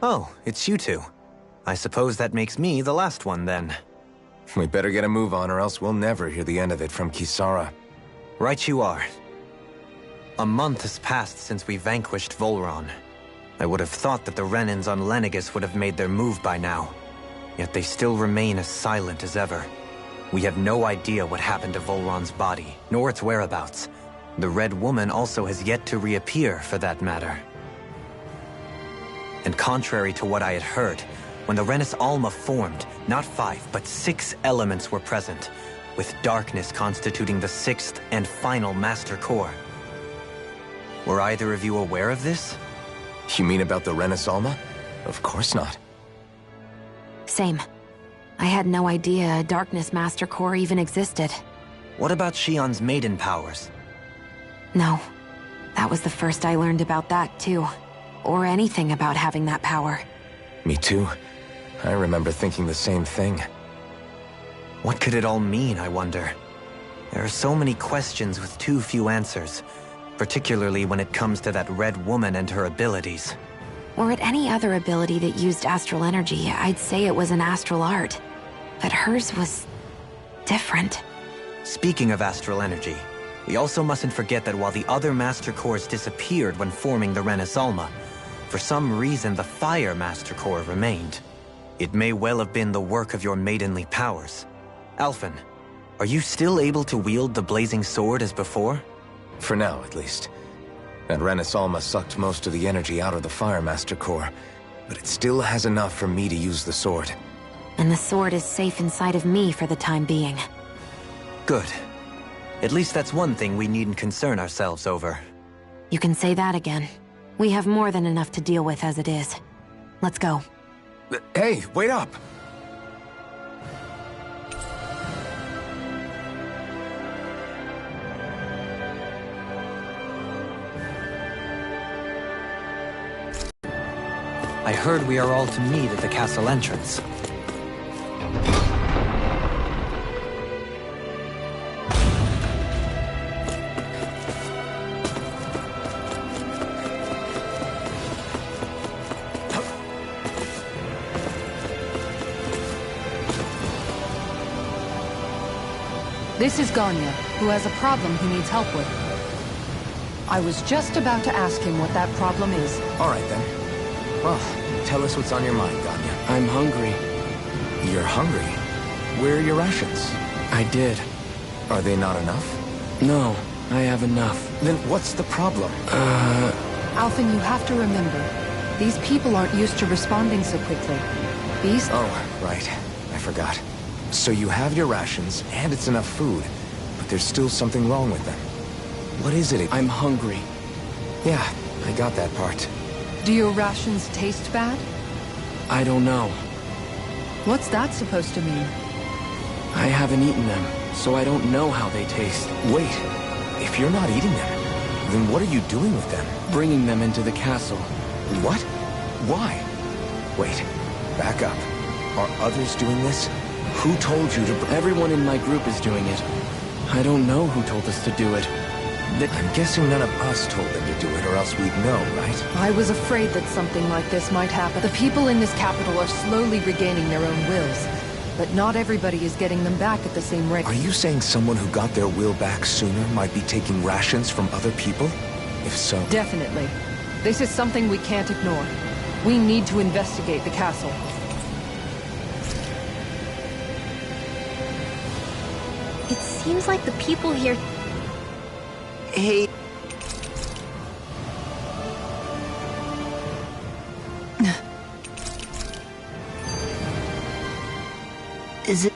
Oh, it's you two. I suppose that makes me the last one, then. We better get a move on, or else we'll never hear the end of it from Kisara. Right you are. A month has passed since we vanquished Volron. I would have thought that the Renans on Lenegis would have made their move by now. Yet they still remain as silent as ever. We have no idea what happened to Volron's body, nor its whereabouts. The Red Woman also has yet to reappear, for that matter. And contrary to what I had heard, when the Renis Alma formed, not 5, but 6 elements were present, with darkness constituting the 6th and final Master Core. Were either of you aware of this? You mean about the Renis Alma? Of course not. Same. I had no idea a Darkness Master Core even existed. What about Shion's maiden powers? No. That was the first I learned about that, too. Or anything about having that power. Me too. I remember thinking the same thing. What could it all mean, I wonder? There are so many questions with too few answers, particularly when it comes to that Red Woman and her abilities. Were it any other ability that used astral energy, I'd say it was an astral art. But hers was different. Speaking of astral energy, we also mustn't forget that while the other Master Cores disappeared when forming the Renis Alma, for some reason the Fire Master Core remained. It may well have been the work of your maidenly powers. Alphen, are you still able to wield the blazing sword as before? For now, at least. That Renis Alma sucked most of the energy out of the Fire Master Core, but it still has enough for me to use the sword. And the sword is safe inside of me for the time being. Good. At least that's one thing we needn't concern ourselves over. You can say that again. We have more than enough to deal with as it is. Let's go. Hey, wait up! I heard we are all to meet at the castle entrance. This is Ganya, who has a problem he needs help with. I was just about to ask him what that problem is. All right, then. Well, tell us what's on your mind, Ganya. I'm hungry. You're hungry? Where are your rations? I did. Are they not enough? No, I have enough. Then what's the problem? Alphen, you have to remember, these people aren't used to responding so quickly. These... Oh, right. I forgot. So you have your rations, and it's enough food, but there's still something wrong with them. What is it? I'm hungry. Yeah, I got that part. Do your rations taste bad? I don't know. What's that supposed to mean? I haven't eaten them, so I don't know how they taste. Wait, if you're not eating them, then what are you doing with them? Bringing them into the castle. What? Why? Wait, back up. Are others doing this? Who told you to Everyone in my group is doing it. I don't know who told us to do it. I'm guessing none of us told them to do it, or else we'd know, right? I was afraid that something like this might happen. The people in this capital are slowly regaining their own wills. but not everybody is getting them back at the same rate. Are you saying someone who got their will back sooner might be taking rations from other people? If so... Definitely. This is something we can't ignore. We need to investigate the castle. It seems like the people here... Hey... Is it...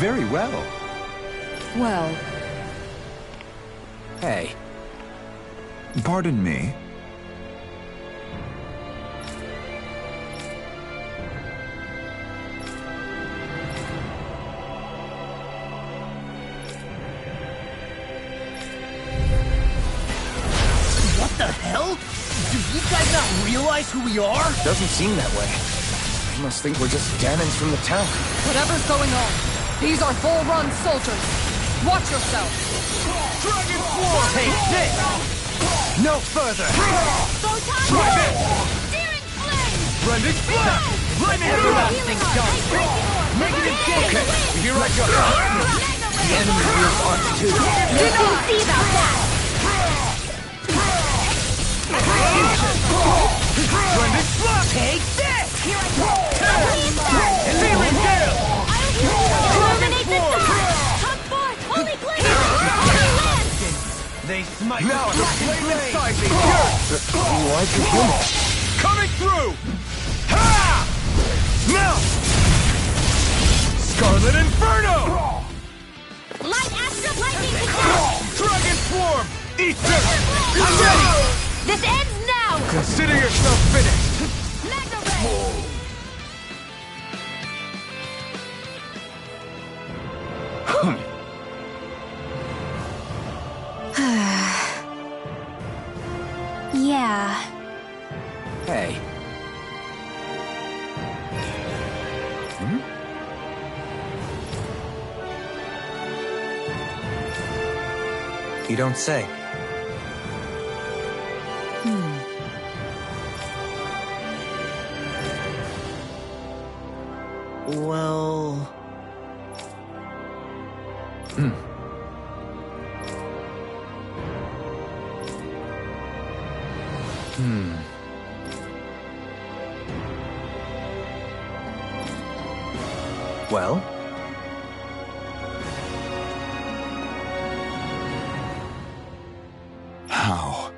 Very well. Well... Hey. Pardon me? What the hell? Do you guys not realize who we are? Doesn't seem that way. They must think we're just Danons from the town. Whatever's going on, these are Volrun soldiers. Watch yourself. Dragon War! Take this! No further! Try this! Searing flames! Rending Blast! Lightning Everlasting Gun! Make it a game! Okay, here I go. The enemy wields arms too. We'll see about that! Rending Blast! Take this! Here I go! Searing Gale! Illuminate the dark! Come forth, holy blade! They smite Now with the black flame blade. inside me! Why is it human? Coming through! Ha! Now! Scarlet Inferno! Light astral lightning to death! Dragon Swarm! Eat this! I'm ready! This ends now! Consider yourself finished! Mega Ray! Yeah. Hey. You don't say. Well... Well? How?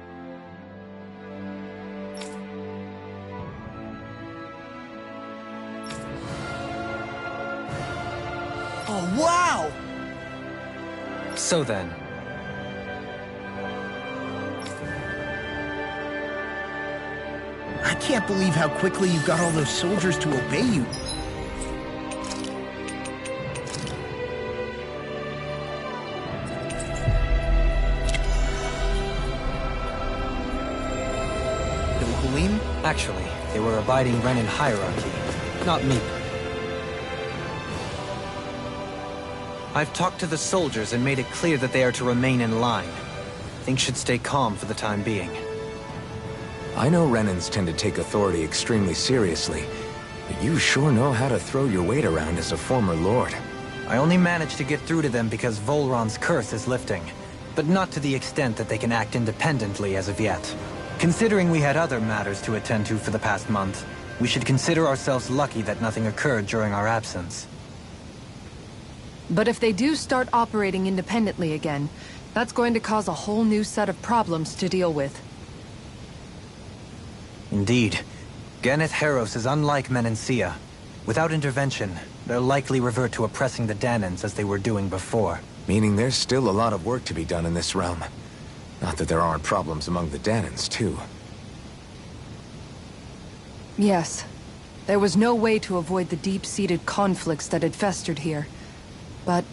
Oh, wow! So then, I can't believe how quickly you got all those soldiers to obey you. Halim? actually, they were abiding Renin hierarchy, not me. I've talked to the soldiers and made it clear that they are to remain in line. Things should stay calm for the time being. I know Renins tend to take authority extremely seriously, but you sure know how to throw your weight around as a former lord. I only managed to get through to them because Volron's curse is lifting, but not to the extent that they can act independently as of yet. Considering we had other matters to attend to for the past month, we should consider ourselves lucky that nothing occurred during our absence. But if they do start operating independently again, that's going to cause a whole new set of problems to deal with. Indeed. Ganeth Heros is unlike Menancia. Without intervention, they'll likely revert to oppressing the Danans as they were doing before. Meaning there's still a lot of work to be done in this realm. Not that there aren't problems among the Danans, too. Yes. There was no way to avoid the deep-seated conflicts that had festered here. But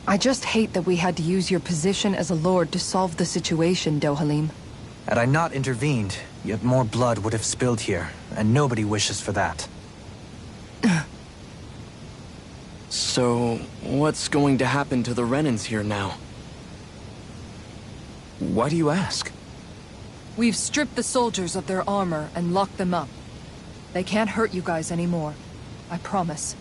I just hate that we had to use your position as a lord to solve the situation, Dohalim. Had I not intervened, yet more blood would have spilled here, and nobody wishes for that. So, what's going to happen to the Renins here now? Why do you ask? We've stripped the soldiers of their armor and locked them up. They can't hurt you guys anymore. I promise.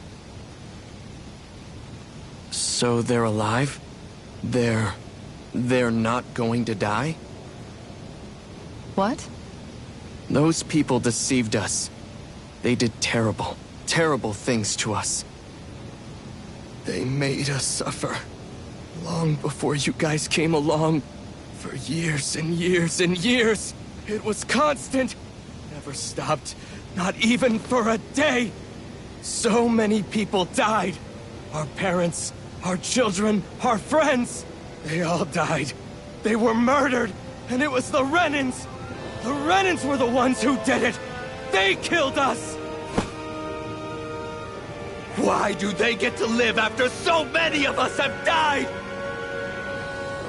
So they're alive? They're not going to die? What? Those people deceived us. They did terrible, terrible things to us. They made us suffer. Long before you guys came along. For years and years and years. It was constant. Never stopped. Not even for a day. So many people died. Our parents, our children, our friends. They all died. They were murdered. And it was the Renins. The Renins were the ones who did it! They killed us! Why do they get to live after so many of us have died?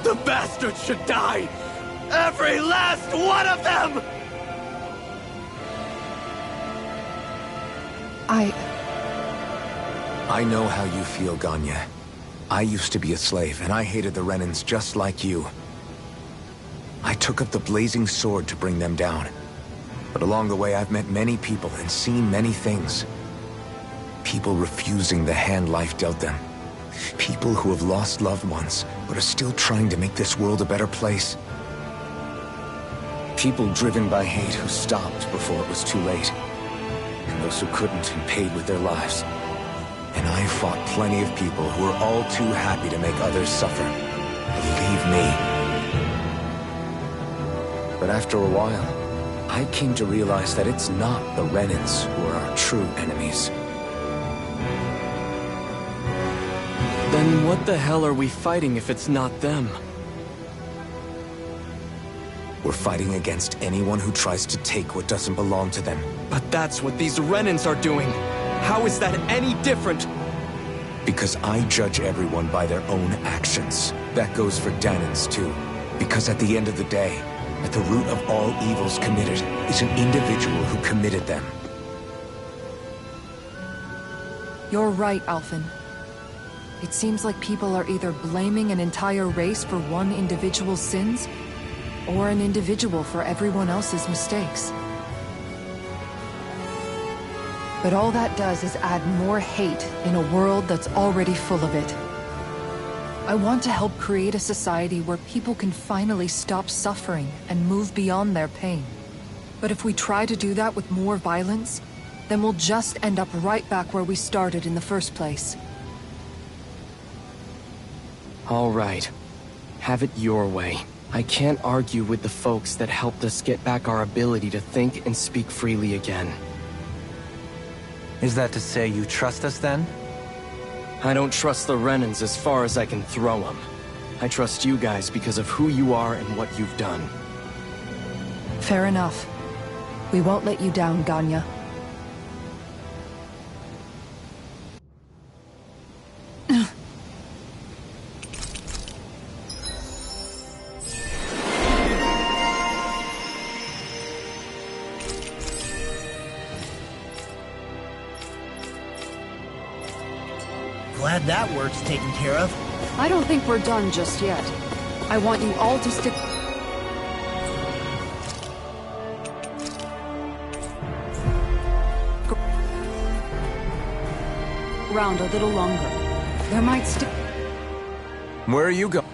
The bastards should die! Every last one of them! I know how you feel, Ganya. I used to be a slave, and I hated the Renins just like you. I took up the blazing sword to bring them down. But along the way, I've met many people and seen many things. People refusing the hand life dealt them. People who have lost loved ones, but are still trying to make this world a better place. People driven by hate who stopped before it was too late. And those who couldn't and paid with their lives. And I fought plenty of people who were all too happy to make others suffer. Believe me. But after a while, I came to realize that it's not the Renins who are our true enemies. Then what the hell are we fighting if it's not them? We're fighting against anyone who tries to take what doesn't belong to them. But that's what these Renins are doing. How is that any different? Because I judge everyone by their own actions. That goes for Danans too. Because at the end of the day, at the root of all evils committed is an individual who committed them. You're right, Alphen. It seems like people are either blaming an entire race for one individual's sins, or an individual for everyone else's mistakes. But all that does is add more hate in a world that's already full of it. I want to help create a society where people can finally stop suffering and move beyond their pain. But if we try to do that with more violence, then we'll just end up right back where we started in the first place. All right. Have it your way. I can't argue with the folks that helped us get back our ability to think and speak freely again. Is that to say you trust us then? I don't trust the Renans as far as I can throw them. I trust you guys because of who you are and what you've done. Fair enough. We won't let you down, Ganya. Glad that work's taken care of. I don't think we're done just yet. I want you all to stick around a little longer. There might still... Where are you going?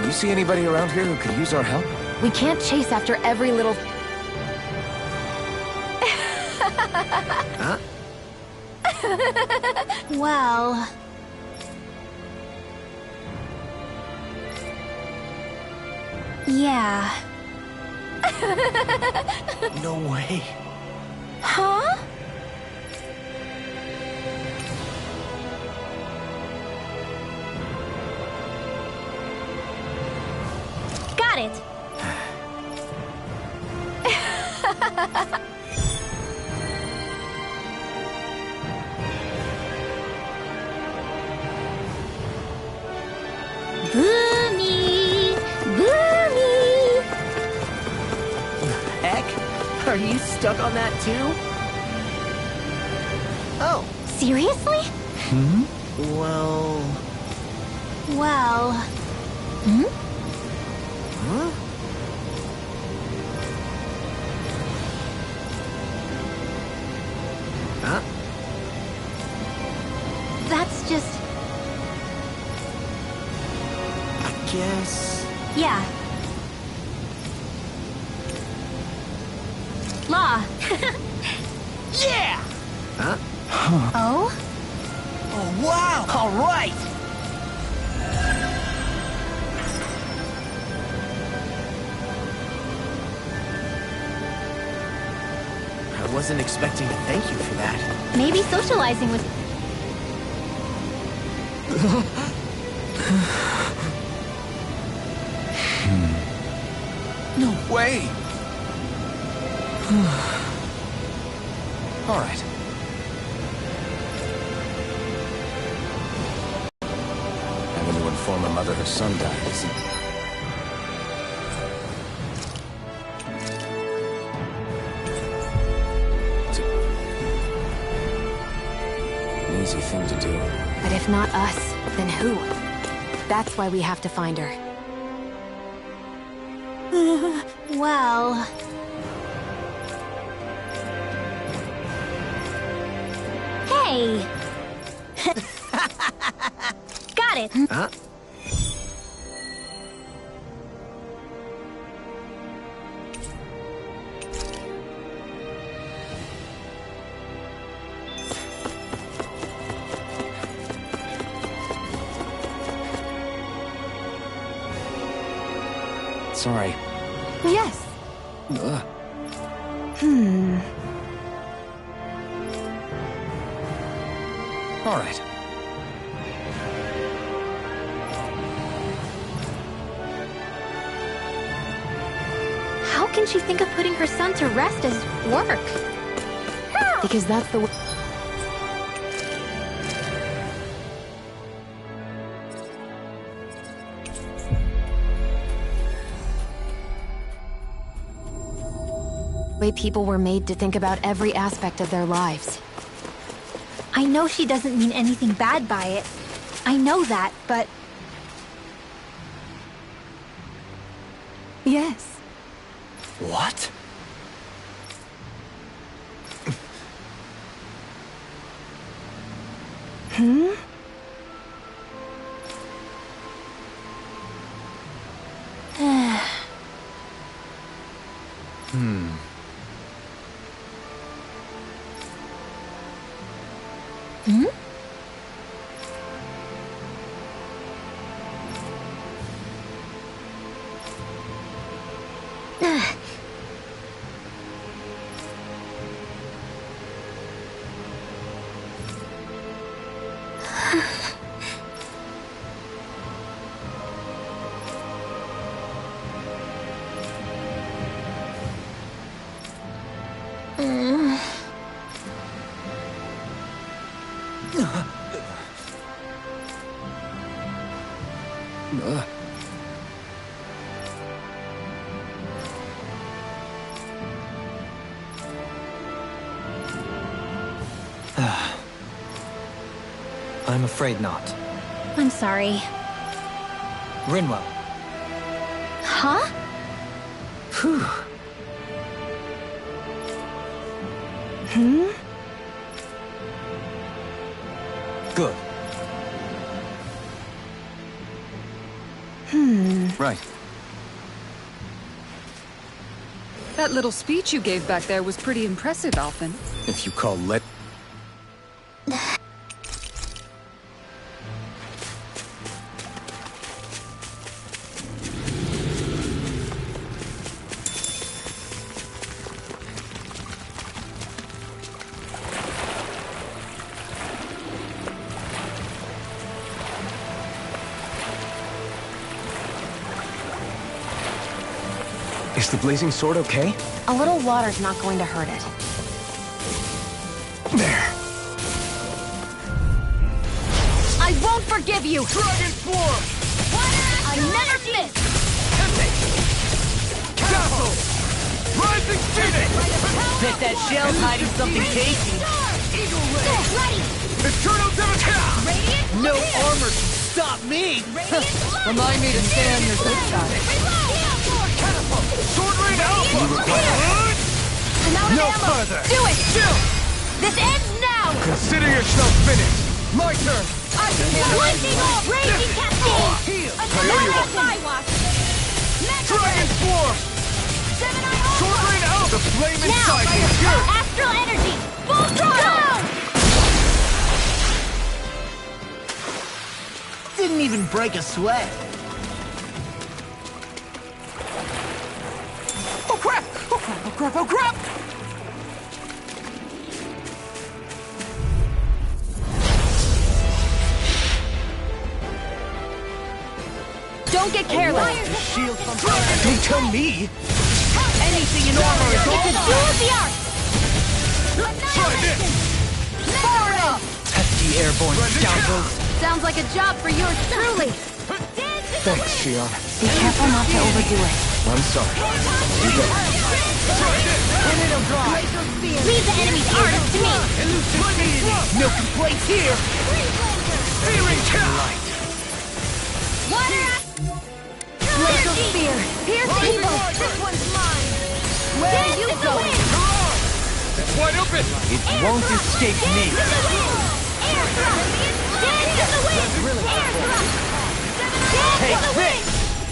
You see anybody around here who could use our help? We can't chase after every little... Huh? Well... Yeah. No way. Huh? Got it. Boomy! Boomy! Heck, are you stuck on that too? Oh, Seriously? well... Well... Hmm? Huh? Huh? That's just... I guess... Yeah. Law. Yeah! Huh? Oh? Oh, wow! All right! I wasn't expecting to thank you for that. Maybe socializing was... No way! All right. Having to inform her mother her son died isn't... It's an easy thing to do. But if not us, then who? That's why we have to find her. Well... Hey! Got it! Huh? Sorry. Yes. Ugh. All right. How can she think of putting her son to rest as work? Because that's the way people were made to think about every aspect of their lives. I know she doesn't mean anything bad by it. I know that, but... Yes. What? I'm afraid not. I'm sorry. Rinwell. Huh? Phew. Good. Right. That little speech you gave back there was pretty impressive, Alphen. If you call let... Is the blazing sword okay? A little water's not going to hurt it. There. I won't forgive you! Dragon Form! I never miss! Castle! Rising Phoenix! Bet that shell's hiding something tasty. Eagle Ray! Ready! Eternal Devil! Radiant! No armor can stop me! Remind me to stay on your good side. Sword Rain Alpha! I'm out of No ammo! further! Do it! Still! This ends now! Consider yourself finished! My turn! I can't lightning off! Raging cascade! Priority Another Dragon Form! Sword Rain Alpha! The flame inside Now! is yours! Astral energy! Full throttle! Didn't even break a sweat. Oh crap! Oh crap! Oh crap! Oh crap! Don't get careless! Shield from Don't tell me! Anything in armor is It's a all duel of the arts! Try this! Far enough! pesky airborne scoundrels. Sounds like a job for yours truly! Thanks, Shion. Be careful not to overdo it. I'm sorry. You bet. Leave the enemy's artist to me! No complaints here! Searing Kill! Water! Laser spear! Pierce evil! This one's mine! Where are you going? It's wide open! It won't escape me! Air thrust! Dance in the wind! Air thrust! Dance in the wind!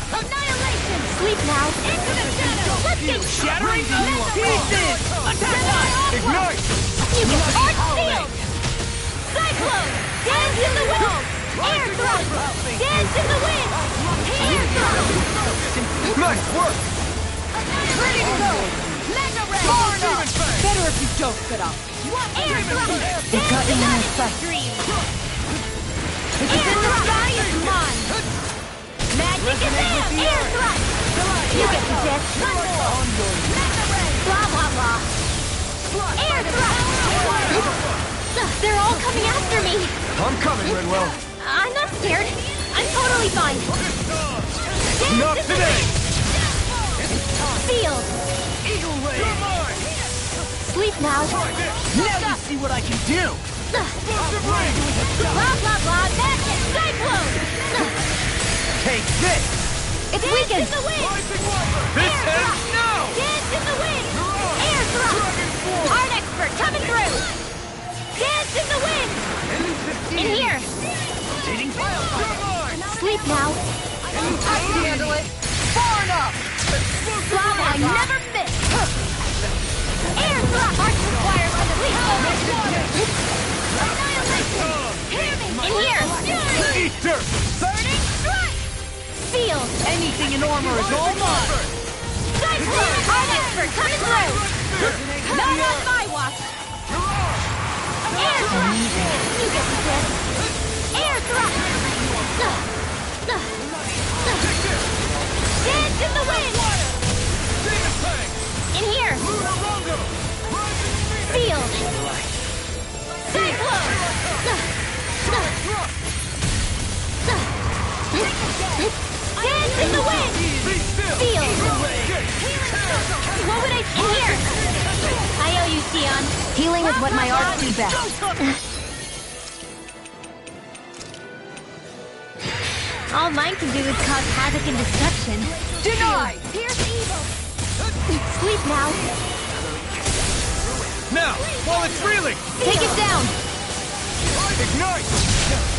Annihilation! Sleep now! Into the shadow! Let's get Shattering you to pieces! Attack us! Ignite! You get arch shield! Cyclone! Dance in the wind! Air thrust! Dance in the wind! Air thrust! Nice work! Ready to go! Mega ray! Far enough! Better if you don't fit up. Air thrust! They got you in their sight. Air thrust! Is mine! Magic is in! Air thrust! You get the gist! Mega ray! Blah blah blah! Air thrust! They're all coming after me! I'm coming, Rinwell! I'm not scared. I'm totally fine. Not today! Field. Eagle Ray! You're mine! Sleep now. Now you see what I can do! Explosive ring! Blah blah blah. Magic. Cyclone. Take this! It's weakened. Rising Wiper! This ends now! Dance in the wind. Air thrust. Dragon Form! Art expert coming through. Dance in the wind. In here! Sleep now! I can handle it! Far enough! Bob, I never miss! Air thrust! Arch required for the leap! Annihilation! Hear me! In here! Eat dirt! Burning strike! Sealed! Anything in armor is all mine! Cyclone! Our expert coming through! Not on my watch! Air thrust! You get the gist! Air thrust! Dance in the wind! In here! Sealed! Cyclone! Dance in the wind! Sealed! What would I... In here! I owe you, Sion. Healing is what my arts do best. All mine can do is cause havoc and destruction. Denied! Here's evil! Sleep now. Now, while it's reeling! Take it down! Ignite!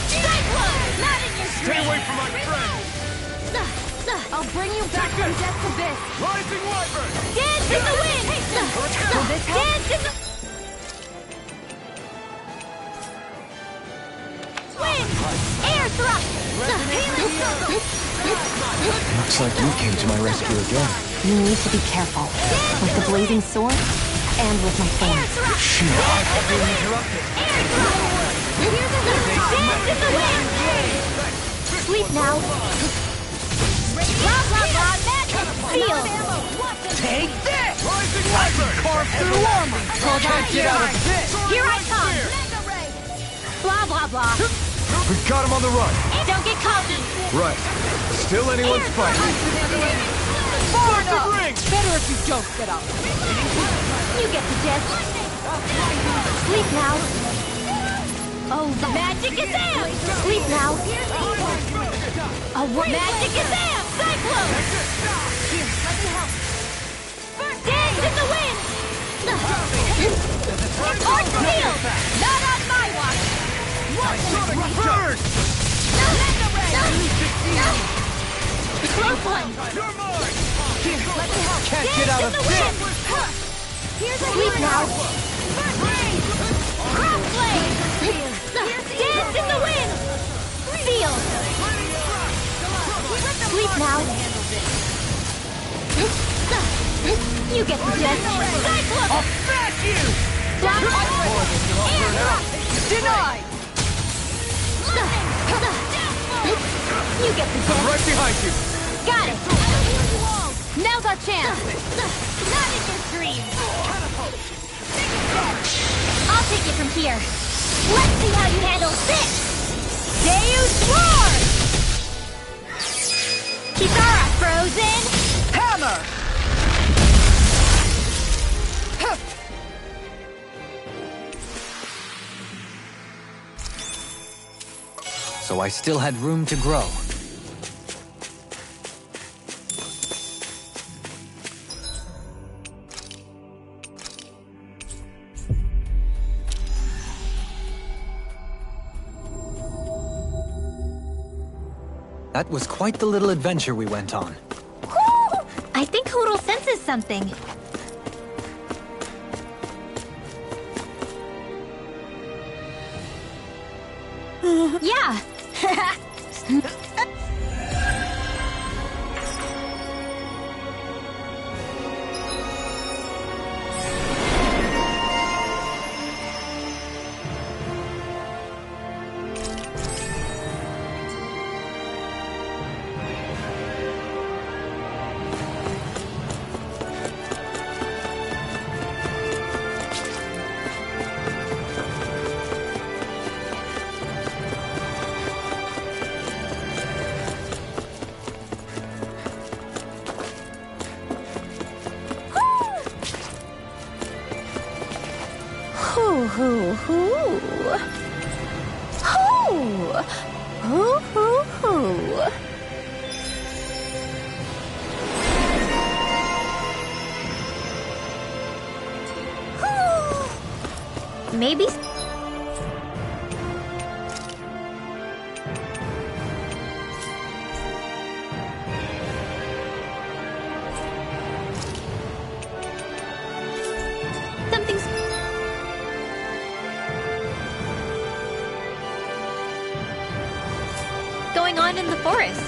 Cyclone! Not in your Stay stream! away from my friend! I'll bring you back from death's abyss! Rising Wyvern! Dance in the wind! Dance in the... Wind! Air thrust! Looks like you came to my rescue again. You need to be careful. With the blazing sword, and with my Air thorns. thrust! Dance in the wind! Air thrust! Here's a dance in the wind! Sleep now! Blah, blah, blah, magic! Sealed! Take this! Rising Wyvern! Carve through armor! Hold on, Get out of this! Here I come! Blah, blah, blah. We've got him on the run. Don't get cocky! Right. Still anyone's fight. Far enough! Better if you don't get up. You get the gist. Sleep now. Oh, the magic is amped! Sleep now. Oh, what magic is amped! Cyclone! Here, let me help. Dance in the wind! Arch sealed! Not on my watch! Burn! Close one! You're mine! Here, let me help. Can't get out of this! Here's a sleep now. Crossblade! Dance in the wind! Sealed! Sleep now. You get the gist. Cyclone! I'll smash you! Denied! You get the gist. Right behind you! Got it! Now's our chance! Not in your dreams! I'll take it from here. Let's see how you handle this! Deus Roar! Kitara frozen! Hammer! So I still had room to grow. That was quite the little adventure we went on. Whew! I think Hoodle senses something. Yeah. Hoo hoo. Hoo. Hoo hoo hoo. Maybe. forest.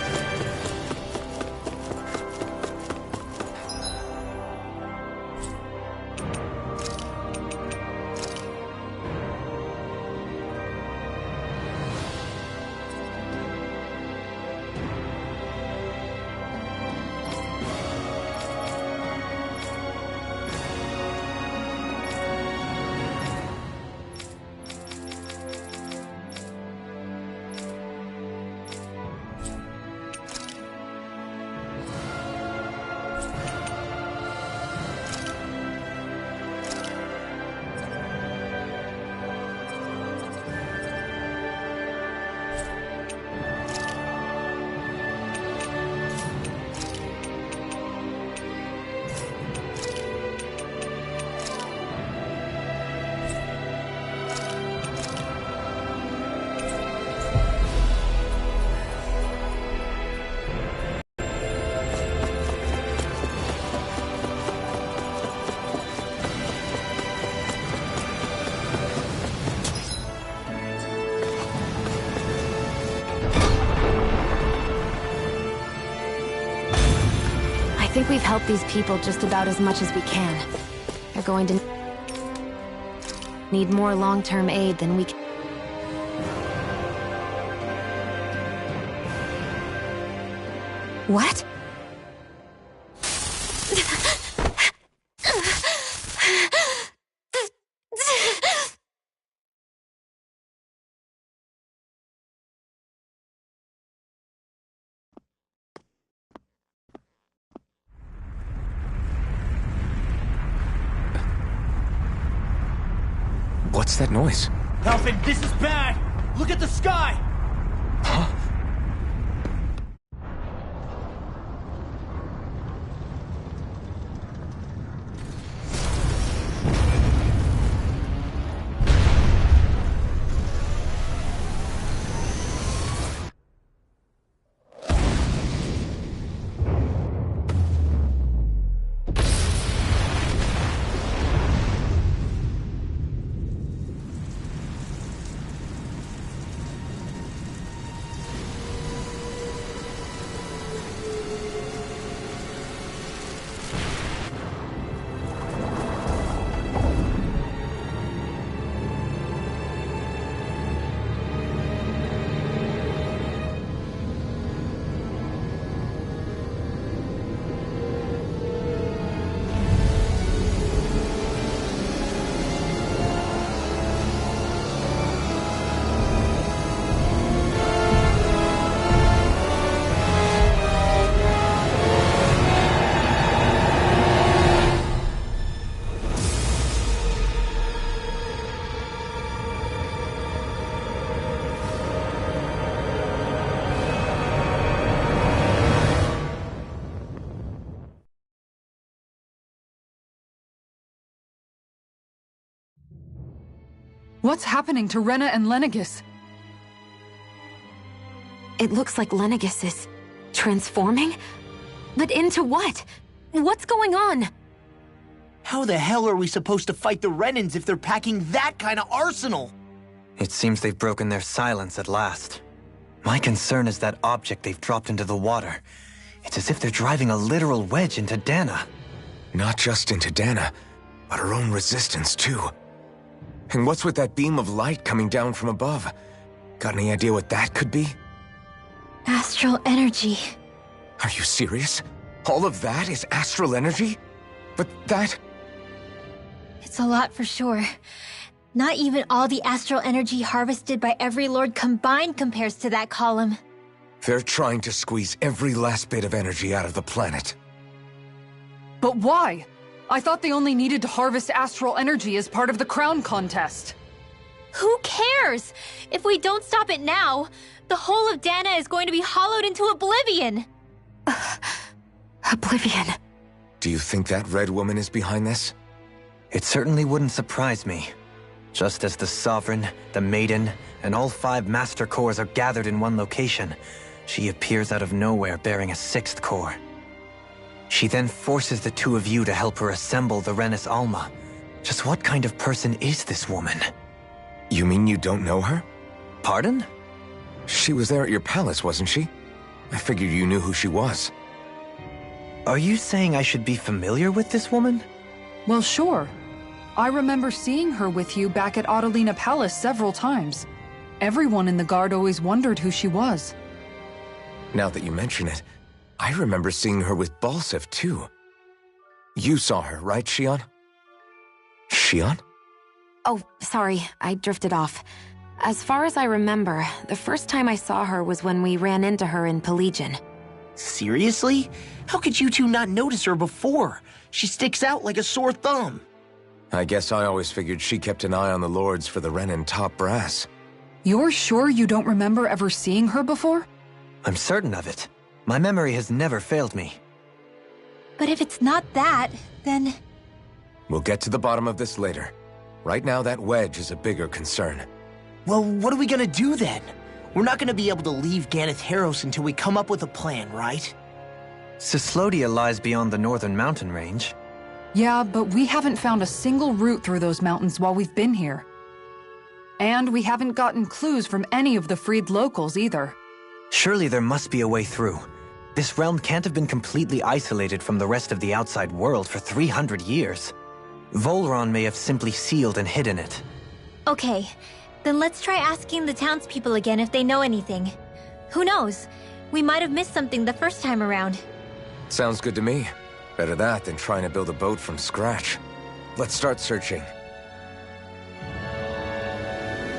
I think we've helped these people just about as much as we can. They're going to need more long-term aid than we can. What? What's that noise? Alfred, this is bad! Look at the sky! Huh? What's happening to Rena and Lenegis? It looks like Lenegis is transforming? But into what? What's going on? How the hell are we supposed to fight the Renans if they're packing that kind of arsenal? It seems they've broken their silence at last. My concern is that object they've dropped into the water. It's as if they're driving a literal wedge into Dana. Not just into Dana, but her own resistance, too. And what's with that beam of light coming down from above? Got any idea what that could be? Astral energy. Are you serious? All of that is astral energy? But that... It's a lot for sure. Not even all the astral energy harvested by every lord combined compares to that column. They're trying to squeeze every last bit of energy out of the planet. But why? I thought they only needed to harvest astral energy as part of the crown contest. Who cares? If we don't stop it now, the whole of Dana is going to be hollowed into oblivion. Oblivion. Do you think that red woman is behind this? It certainly wouldn't surprise me. Just as the Sovereign, the Maiden, and all 5 Master Cores are gathered in one location, she appears out of nowhere bearing a 6th core. She then forces the 2 of you to help her assemble the Renis Alma. Just what kind of person is this woman? You mean you don't know her? Pardon? She was there at your palace, wasn't she? I figured you knew who she was. Are you saying I should be familiar with this woman? Well, sure. I remember seeing her with you back at Adelina Palace several times. Everyone in the guard always wondered who she was. Now that you mention it, I remember seeing her with Balsif, too. You saw her, right, Shion? Shion? Oh, sorry, I drifted off. As far as I remember, the first time I saw her was when we ran into her in Pelagian. Seriously? How could you two not notice her before? She sticks out like a sore thumb. I guess I always figured she kept an eye on the lords for the Renin top brass. You're sure you don't remember ever seeing her before? I'm certain of it. My memory has never failed me. But if it's not that, then... We'll get to the bottom of this later. Right now, that Wedge is a bigger concern. Well, what are we gonna do then? We're not gonna be able to leave Ganeth Haros until we come up with a plan, right? Cyslodia lies beyond the northern mountain range. Yeah, but we haven't found a single route through those mountains while we've been here. And we haven't gotten clues from any of the freed locals either. Surely there must be a way through. This realm can't have been completely isolated from the rest of the outside world for 300 years. Volron may have simply sealed and hidden it. Okay, then let's try asking the townspeople again if they know anything. Who knows? We might have missed something the first time around. Sounds good to me. Better that than trying to build a boat from scratch. Let's start searching.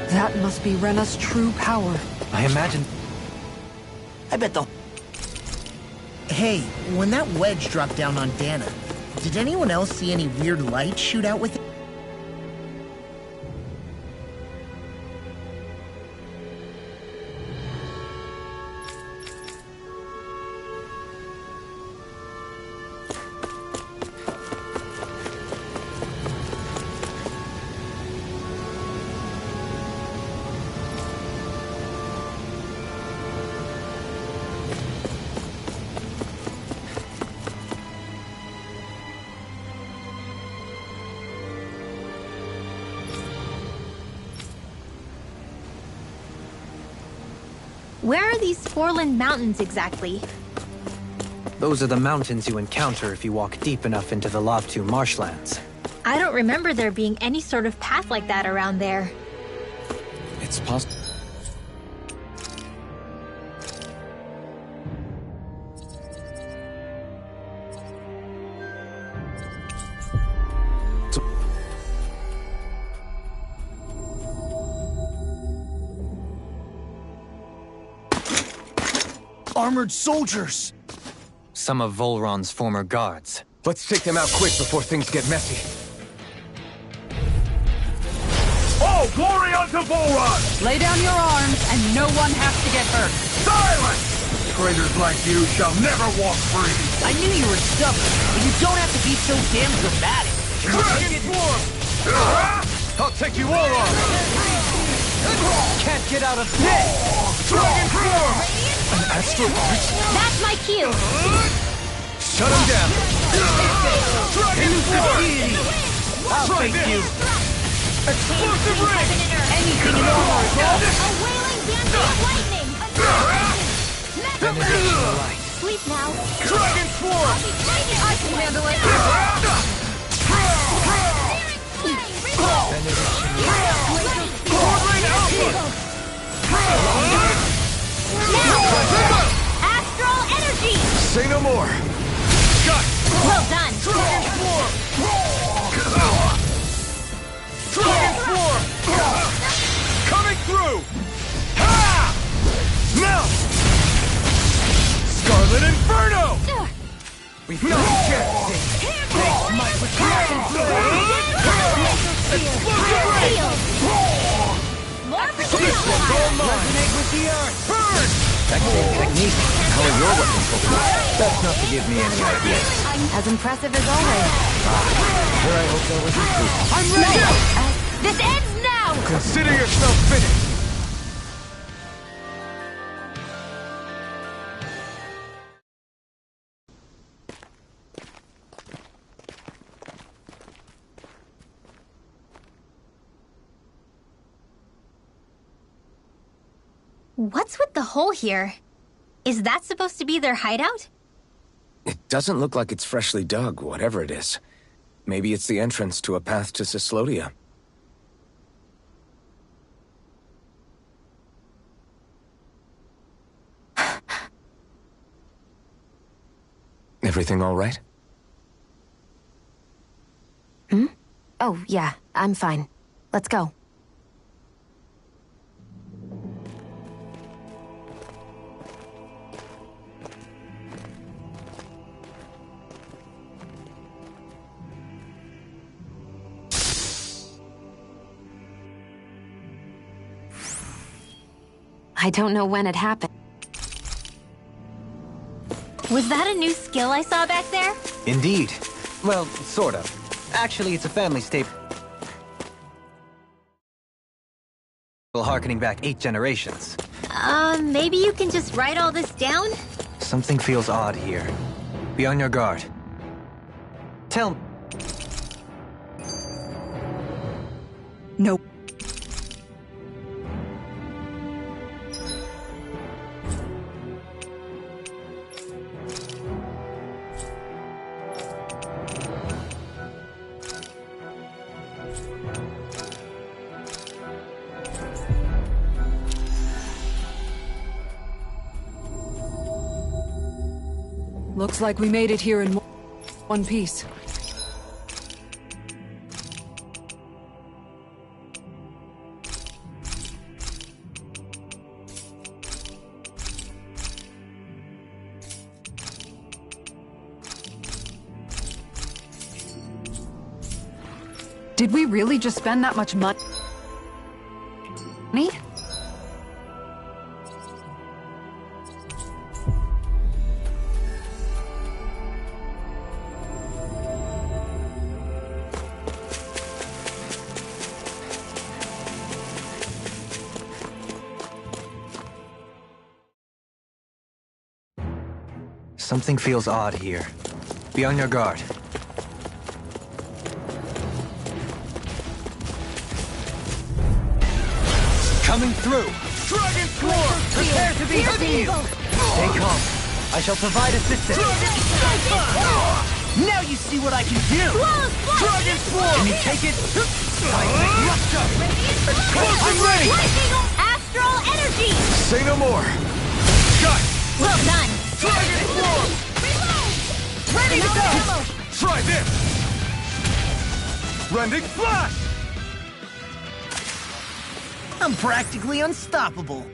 That must be Rena's true power. I imagine... I bet the... Hey, when that wedge dropped down on Dana, did anyone else see any weird light shoot out with it? Where are these Foreland Mountains exactly? Those are the mountains you encounter if you walk deep enough into the Lavtu marshlands. I don't remember there being any sort of path like that around there. It's possible. Armored soldiers! Some of Volron's former guards. Let's take them out quick before things get messy. All glory unto Volron! Lay down your arms, and no one has to get hurt. Silence! Traitors like you shall never walk free! I knew you were stubborn, but you don't have to be so damn dramatic. Dragon Swarm! I'll take you all on! Can't get out of this! Dragon Swarm! An astral arch? That's my cue! Shut him down! Dragon Swarm! I'll face you! Explosive ring! Anything in order, A wailing dancing of lightning! Mega ring! Sleep now. Dragon Swarm! I can handle it! Sword Rain Alpha! Now! Astral energy! Say no more! Shut! Well done! Dragon Swarm! Dragon Swarm! Coming through! Ha! Now! Scarlet Inferno! We've got a chance! Explosive ring! More Resonate with the earth! Burn! That same technique. How are your weapons holding up? That's not to give me any ideas. As impressive as always. Here I hope there was improvement. I'm ready! This ends now! Consider yourself finished! What's with the hole here? Is that supposed to be their hideout? It doesn't look like it's freshly dug, whatever it is. Maybe it's the entrance to a path to Cyslodia. Everything all right? Hmm? Oh, yeah, I'm fine. Let's go. I don't know when it happened. Was that a new skill I saw back there? Indeed. Well, sort of. Actually, it's a family staple harkening back 8 generations. Maybe you can just write all this down? Something feels odd here. Be on your guard. Tell... No. Looks like we made it here in one piece. Did we really just spend that much money? Something feels odd here. Be on your guard. Coming through! Dragon Swarm! Prepare to be healed! Stay calm. I shall provide assistance. Now you see what I can do! Dragon Swarm! Can you take it? I'm ready! Astral energy! Say no more! Shut! Well done! Dragon Swarm! Ready to go! Try this! Rending Flash! I'm practically unstoppable.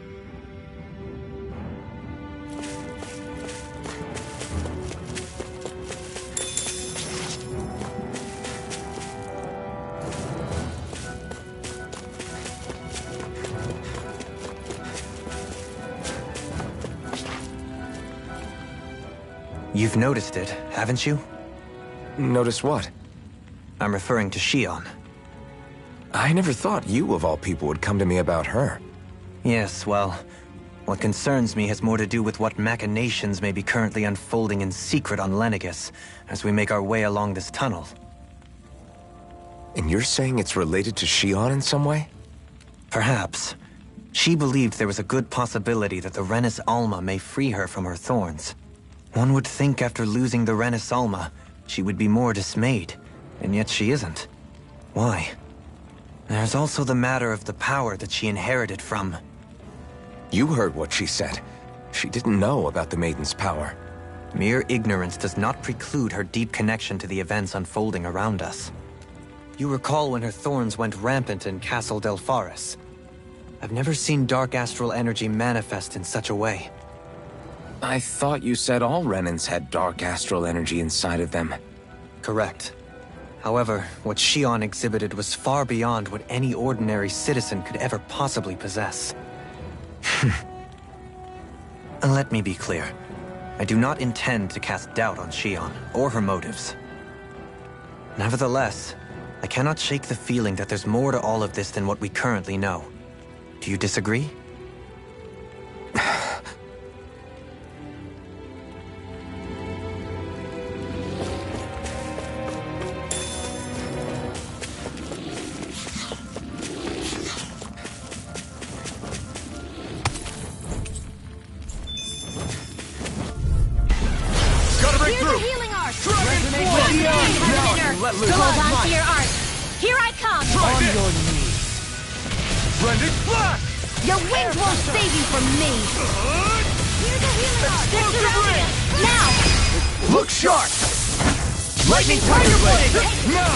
You've noticed it, haven't you? Notice what? I'm referring to Shion. I never thought you, of all people, would come to me about her. Yes, well, what concerns me has more to do with what machinations may be currently unfolding in secret on Lenegis as we make our way along this tunnel. And you're saying it's related to Shion in some way? Perhaps. She believed there was a good possibility that the Renis Alma may free her from her thorns. One would think after losing the Renis Alma, she would be more dismayed, and yet she isn't. Why? There's also the matter of the power that she inherited from... You heard what she said. She didn't know about the Maiden's power. Mere ignorance does not preclude her deep connection to the events unfolding around us. You recall when her thorns went rampant in Castle Delpharis. I've never seen dark astral energy manifest in such a way. I thought you said all Renins had dark astral energy inside of them. Correct. However, what Shion exhibited was far beyond what any ordinary citizen could ever possibly possess. And let me be clear. I do not intend to cast doubt on Shion, or her motives. Nevertheless, I cannot shake the feeling that there's more to all of this than what we currently know. Do you disagree? let loose. Hold on to your arc. Here I come. On your knees. Blended flash! Your wings won't save you from me. Here's a healing arc. They're surrounding us. Now. Look sharp! Lightning Tiger Blade! Now!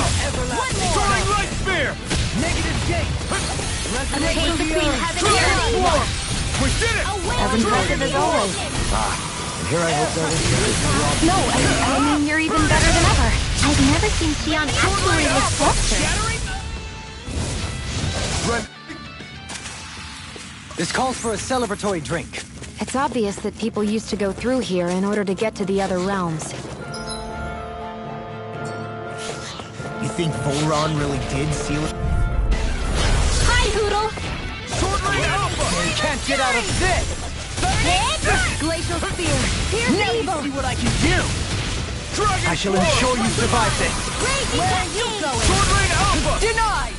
Soaring Light Spear! Negative gate! A pace between heaven and earth. We did it! As impressive as always. And here I hope that is... No, I mean, you're even better than ever. I've never seen Xion actually look flustered. This calls for a celebratory drink. It's obvious that people used to go through here in order to get to the other realms. You think Volron really did seal it? Hi, Hoodle. Sword Ring Alpha! You can't get out of this! Hit! Glacial Spear. Here's Now you evil. see what I can do! Dragon I shall Force! ensure you survive this! Crazy Where are you going? Sword Ring Alpha! Denied!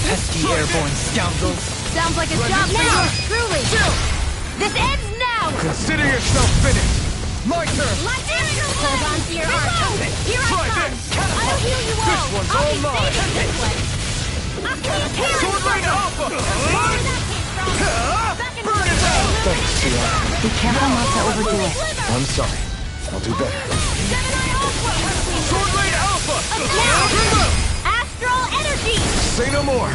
Pesky airborne scoundrels! Sounds like a job for yours truly. This ends now. Consider yourself finished! My turn! Hold on to your arc. Here I Try come. this. I'll heal you all. This one's I'll all be mine. saving this one. Sword Ring Alpha! Where that came from. Back in Burn it out! Thanks, Sion. Be careful not to overdo it. I'm sorry. I'll do better. Sword Ring Alpha! Now. Astral energy. Say no more!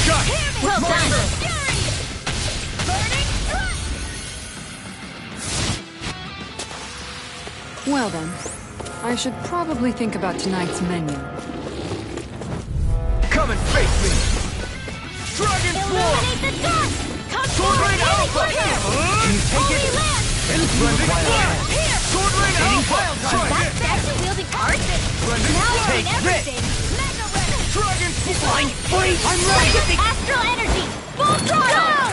Shot! Well My done. turn. Burning thrust. Well then, I should probably think about tonight's menu. Come and face me! Dragon Force! Illuminate the dark. Come Sword forward. Ring Alpha! Can you take Holy land. Blended Flash! Here. Sword Ring Alpha! Try That this! statue wielding art? Blended Now Flash! doing everything. Mega Red. Dragon Force! I'm ready. Astral energy. Full throttle.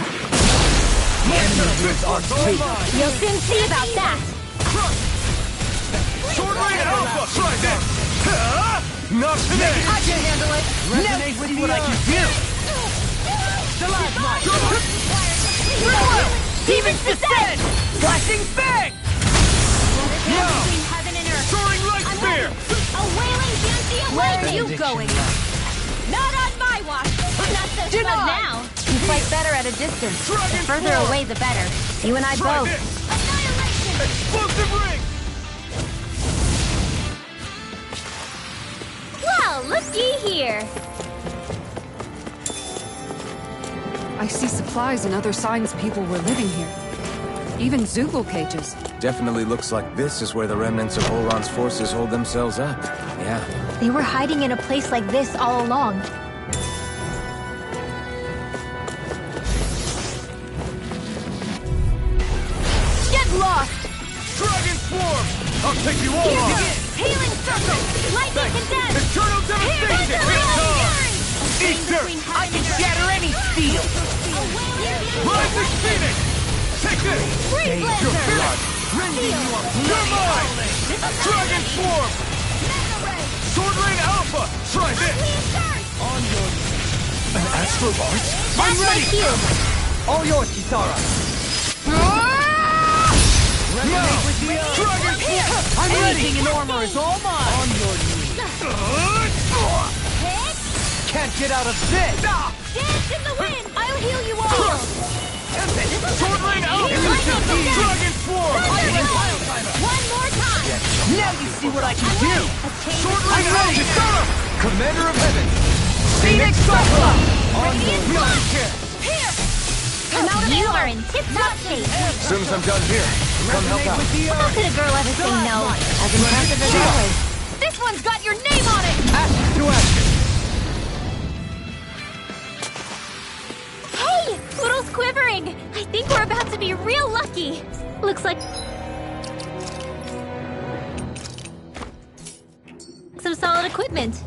You'll soon see about that. Sword Ring Alpha! Try this! Not today! I can handle it! Resonate with what I can do! Stalagmite! Demons descend. Flashing bang! Now. Between heaven and earth. Soaring Light I'm Spear! ready. A wailing Yantia Where are you going? Not on my watch. Not so slow now. You fight better at a distance. The Dragon further Force! away, the better. You and I Try both. this! Annihilation. Explosive Ring! Well, looky here. I see supplies and other signs people were living here. Even Zoogle cages. Definitely looks like this is where the remnants of Volron's forces hold themselves up. Yeah. They were hiding in a place like this all along. Get lost. Dragon Swarm! I'll take you all on! Healing circle. Lightning condemned. Eternal Devastation! It's time! Easter! I can shatter any steel. Rising Phoenix! Take this! Freeze Lancer. You're mine! Dragon Swarm! Sword Ring Alpha! Try this! On your... An astral arch? I'm ready. All yours, Kisara! Resonate with the Dragon Force! I'm ready! Anything in armor is all mine! On your knees! Can't get out of this! Dance in the wind. I'll heal you all. Sword Ring Alpha! Dragon Swarm! One more time. Now you see what I can do! Sword Ring Alpha! Commander of Heaven! Phoenix Cyclops! On your knees! Here. You are in tip-top shape. As soon as I'm done here, come help out. How could a girl ever say no? As impressive as always. This one's got your name on it. Ashes to ashes! Hey, Poodle's quivering. I think we're about to be real lucky. Looks like some solid equipment.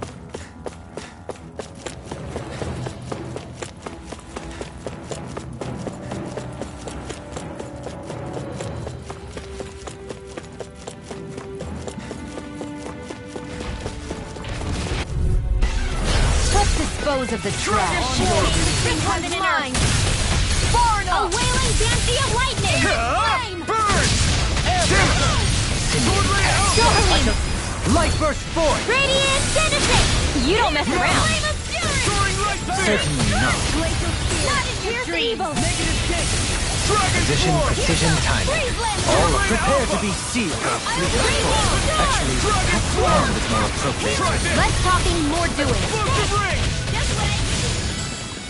Let's dispose of the trash. This one's mine. A wailing Dancy of lightning. Flame. Burn! Sword Ring Alpha! Light burst forth! Radiant Genesis! You don't mess around. Certainly not. Not in your evil. Position, precision, timing. All prepare to be sealed. Actually, performed is more appropriate. Less talking, more doing.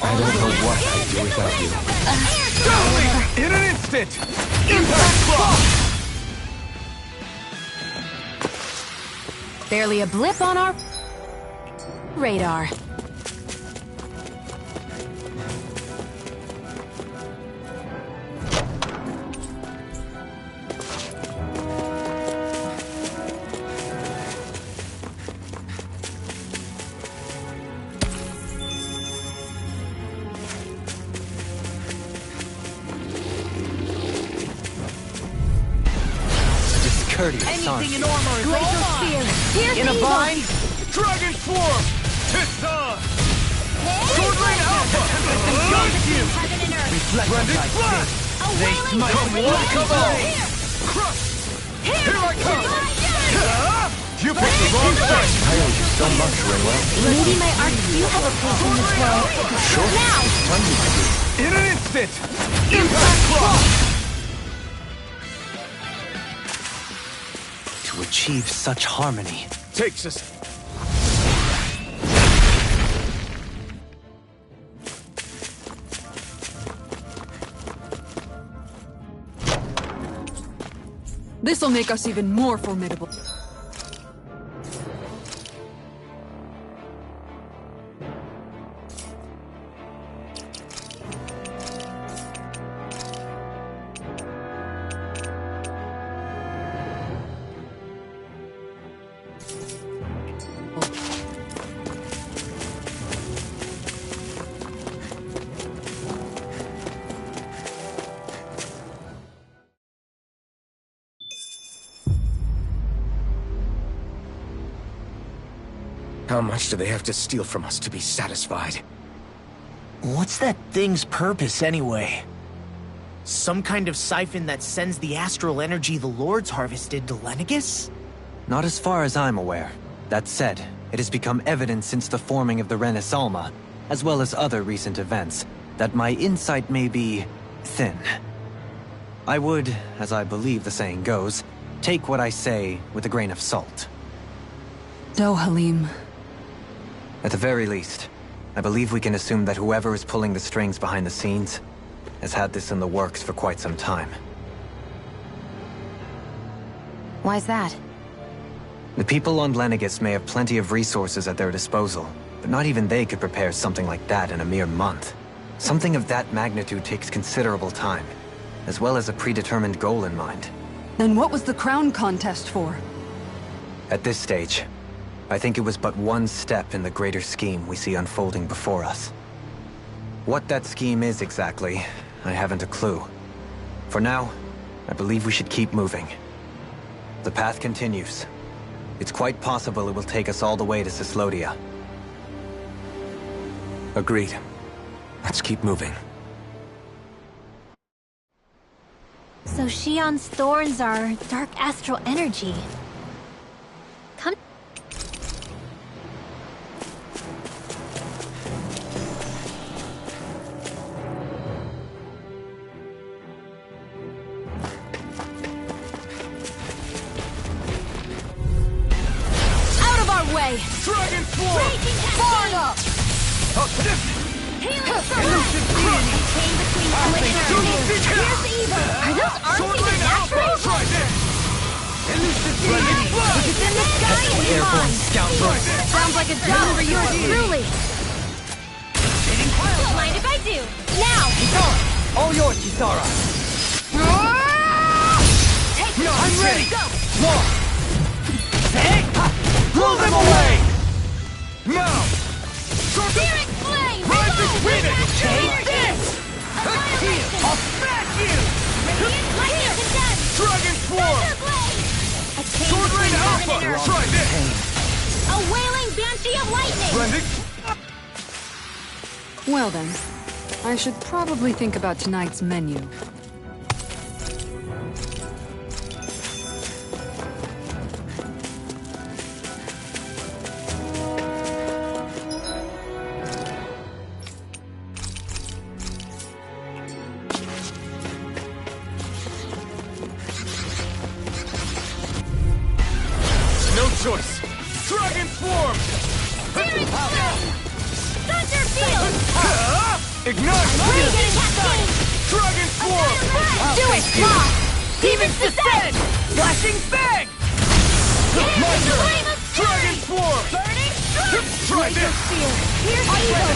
I don't know what I'd do without you. In an instant! Impact clock! Barely a blip on our radar. Courteous, aren't you? Glacial Spear. Here's In a evil. bind? Dragon Swarm! Tissa! Sword Rain Alpha! Heaven and earth. Splendid Blast! A wailing Come one, come all! Crush! Here I come! You picked the wrong side! I owe you so much, Ringwell. Maybe my arts do have a place in this world. Sure. Now! Tell me I do. In an instant! Impact clock! To achieve such harmony. Takes us. This'll make us even more formidable. How much do they have to steal from us to be satisfied? What's that thing's purpose, anyway? Some kind of siphon that sends the astral energy the Lords harvested to Lenegis? Not as far as I'm aware. That said, it has become evident since the forming of the Renaissance, as well as other recent events, that my insight may be thin. I would, as I believe the saying goes, take what I say with a grain of salt. No, Halim. At the very least, I believe we can assume that whoever is pulling the strings behind the scenes has had this in the works for quite some time. Why's that? The people on Lenegis may have plenty of resources at their disposal, but not even they could prepare something like that in a mere month. Something of that magnitude takes considerable time, as well as a predetermined goal in mind. Then what was the crown contest for? At this stage, I think it was but one step in the greater scheme we see unfolding before us. What that scheme is exactly, I haven't a clue. For now, I believe we should keep moving. The path continues. It's quite possible it will take us all the way to Cislodia. Agreed. Let's keep moving. So Shion's thorns are dark astral energy. Come. Out of our way! Dragon Swarm! Forward up! Healing Sword! Chain between switch and fear. Here's the evil! Are those arms Sword even Rain Alpha! natural? Try this! It's in the sky and Airborne mine! scoundrel! Sounds like a job for yours truly! Don't mind if I do! Now! All yours, Kisara! Take No, this! I'm ready! Go! More! Hey! Blow them away! Now! Spirit flame! Rising Phoenix! Take this! I'll smack you! Radiant lightning condemned! Dragon Swarm! Thunder blade! A chain Sword Rain between heaven Alpha! and earth! Try this! A wailing banshee of lightning! Splendid! Well then, I should probably think about tonight's menu. choice! Dragon Swarm! Searing Flame! Thunder Field! Ignite! Dragon Swarm! Do it, Claw! Demon's Descent! Flashing Fang! Flame of Dragon Swarm! Burning Strike! Try this! Here's Evil!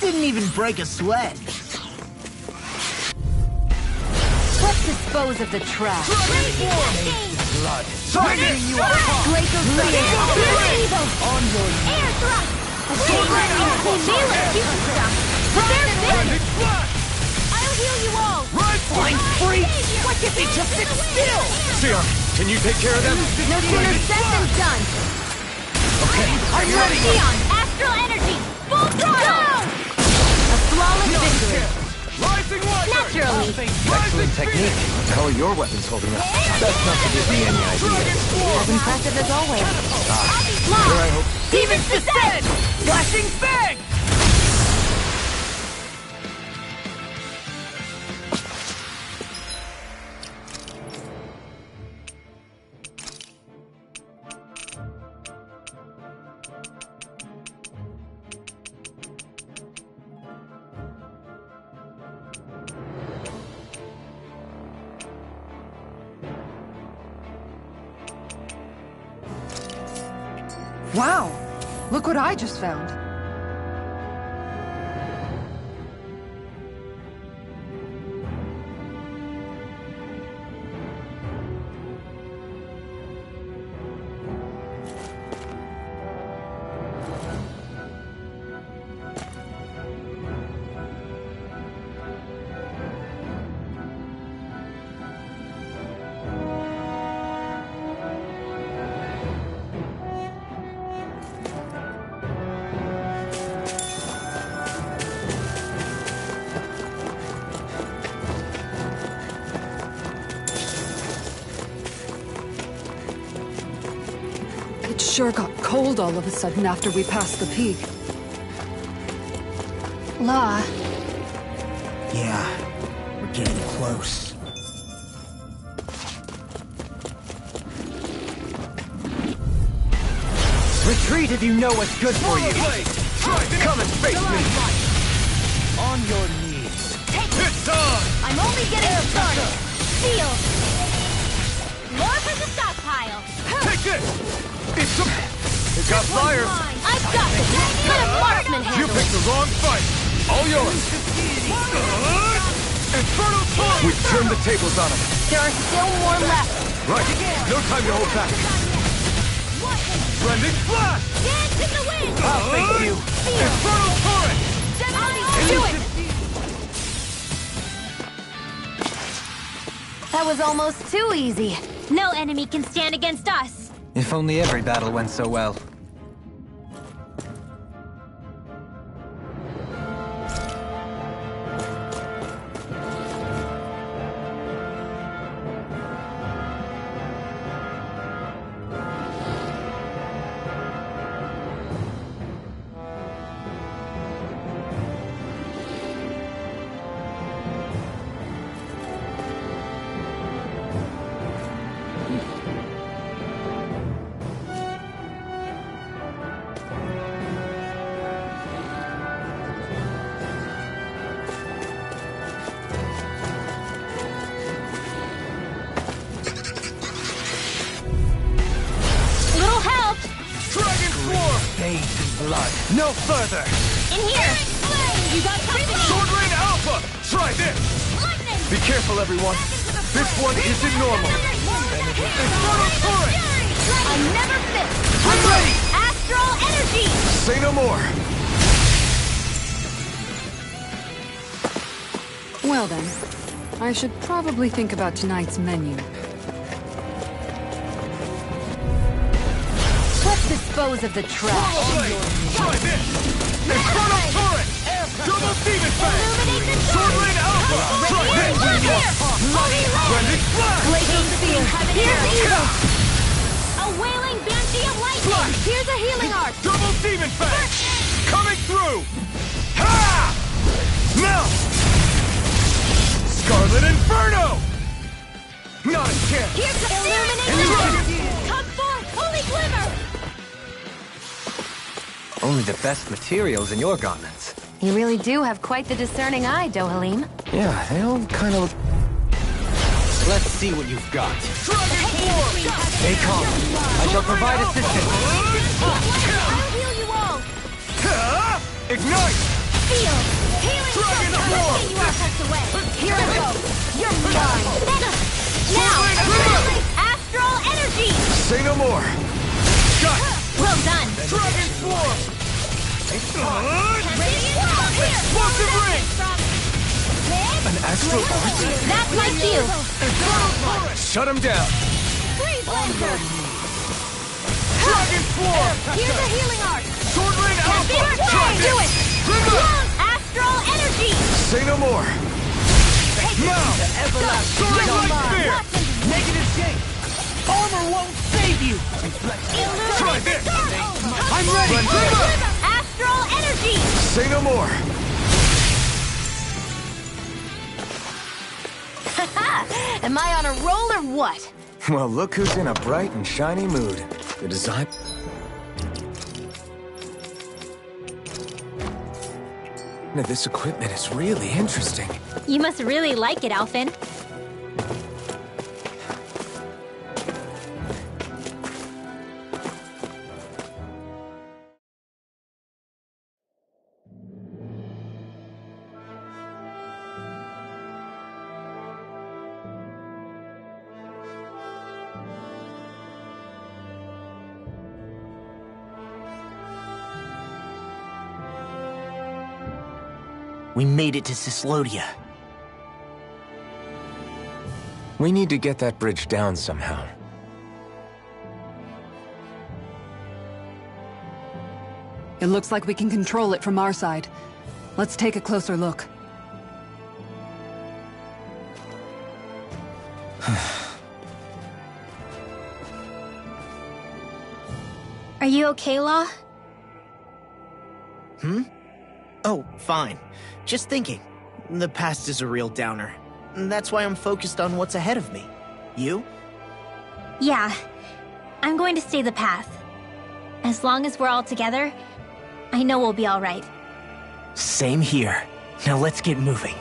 Didn't even break a sweat. Let's dispose of the trash. Dragon Swarm! Blood. Targeting you are Glacial Spear! Here's Evil! on your Air Thrust! A game ready! Melee fusion stuff! Prepare to Blending Flash! I'll heal you all! Ride Flying free? Why can't they just sit still? Sion, can you take care of them? No sooner said than done! Okay, I'm ready! Sion! Astral Energy! Full throttle! A flawless victory! Rising Wiper! Naturally! Excellent technique. How are your weapons holding up? That's not to give me any ideas. As impressive as always. Here I hope. Demon's Descent! Flashing Fang! Wow! Look what I just found. It sure got cold all of a sudden after we passed the peak. La, Yeah, we're getting close. Retreat if you know what's good for you. Come and face me! On your knees. It's on! I'm only getting started! Seal! More for the stockpile! Take this! It's a... It got fires! I've got it! Let a marksman You handle picked it! the wrong fight! All yours! Infernal Torch! We've turned the tables on him! There are still more left! Right! No time to hold back! Blending Flash! Dance in the wind! I'll face you! Infernal Torrent! Do it! That was almost too easy. No enemy can stand against us. If only every battle went so well. Little help! Dragon Swarm! Bathed in blood. No further! In here! You got company! Sword Rain Alpha! Try this! Lightning! Be careful, everyone! This one isn't normal! Infernal Torrent! I never fit! I'm ready! Astral Energy! Say no more! well then. I should probably think about tonight's menu. Let's dispose of the trash. Try this! Infernal Torrent! Double Demon Fang! Illuminate the Sword dark! Rain Alpha! Try this! Blending Flash! Glacial Spear! Here's Evil! A wailing Banshee of Lightning! Flash! Here's a healing art! Double Demon Fang! Coming through! Ha! Melt! Scarlet Inferno! done! Here's the illuminate! Come forth, holy glimmer! Only the best materials in your garments. You really do have quite the discerning eye, Dohalim. Yeah, they all kind of... Let's see what you've got. Stay calm. I shall provide assistance. I'll heal you all! Ignite! Feel! Healing Dragon Form! Form! You are tucked away! Here I go! You're mine! Now! Astral energy! Say no more! Shut! Well done! Dragon Form! Explosive ring! An astral art? That's my cue! Shut him down! Freeze Lancer! Dragon Form! Here's a healing art! Sword Ring Alpha! Try do it! Trigger! Astral energy! Say no more! Now! Sword Ring Light Spear! Negative shape! Armor won't save you! Try this! I'm ready. Astral energy! Say no more! Am I on a roll or what? Well, look who's in a bright and shiny mood. The design... This equipment is really interesting. You must really like it, Alphen. We made it to Cislodia. We need to get that bridge down somehow. It looks like we can control it from our side. Let's take a closer look. Are you okay, Law? Oh, fine. Just thinking. The past is a real downer. That's why I'm focused on what's ahead of me. You? Yeah. I'm going to stay the path. As long as we're all together, I know we'll be all right. Same here. Now let's get moving.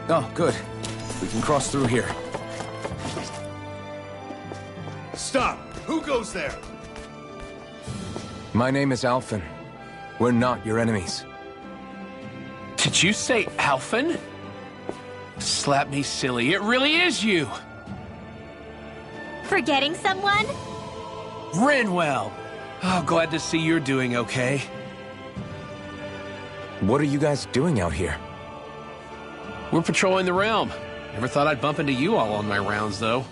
Oh, good. We can cross through here. Stop! Who goes there? My name is Alphen. We're not your enemies. Did you say Alphen? Slap me silly, it really is you! Forgetting someone? Renwell! Oh, glad to see you're doing okay. What are you guys doing out here? We're patrolling the realm. Never thought I'd bump into you all on my rounds, though.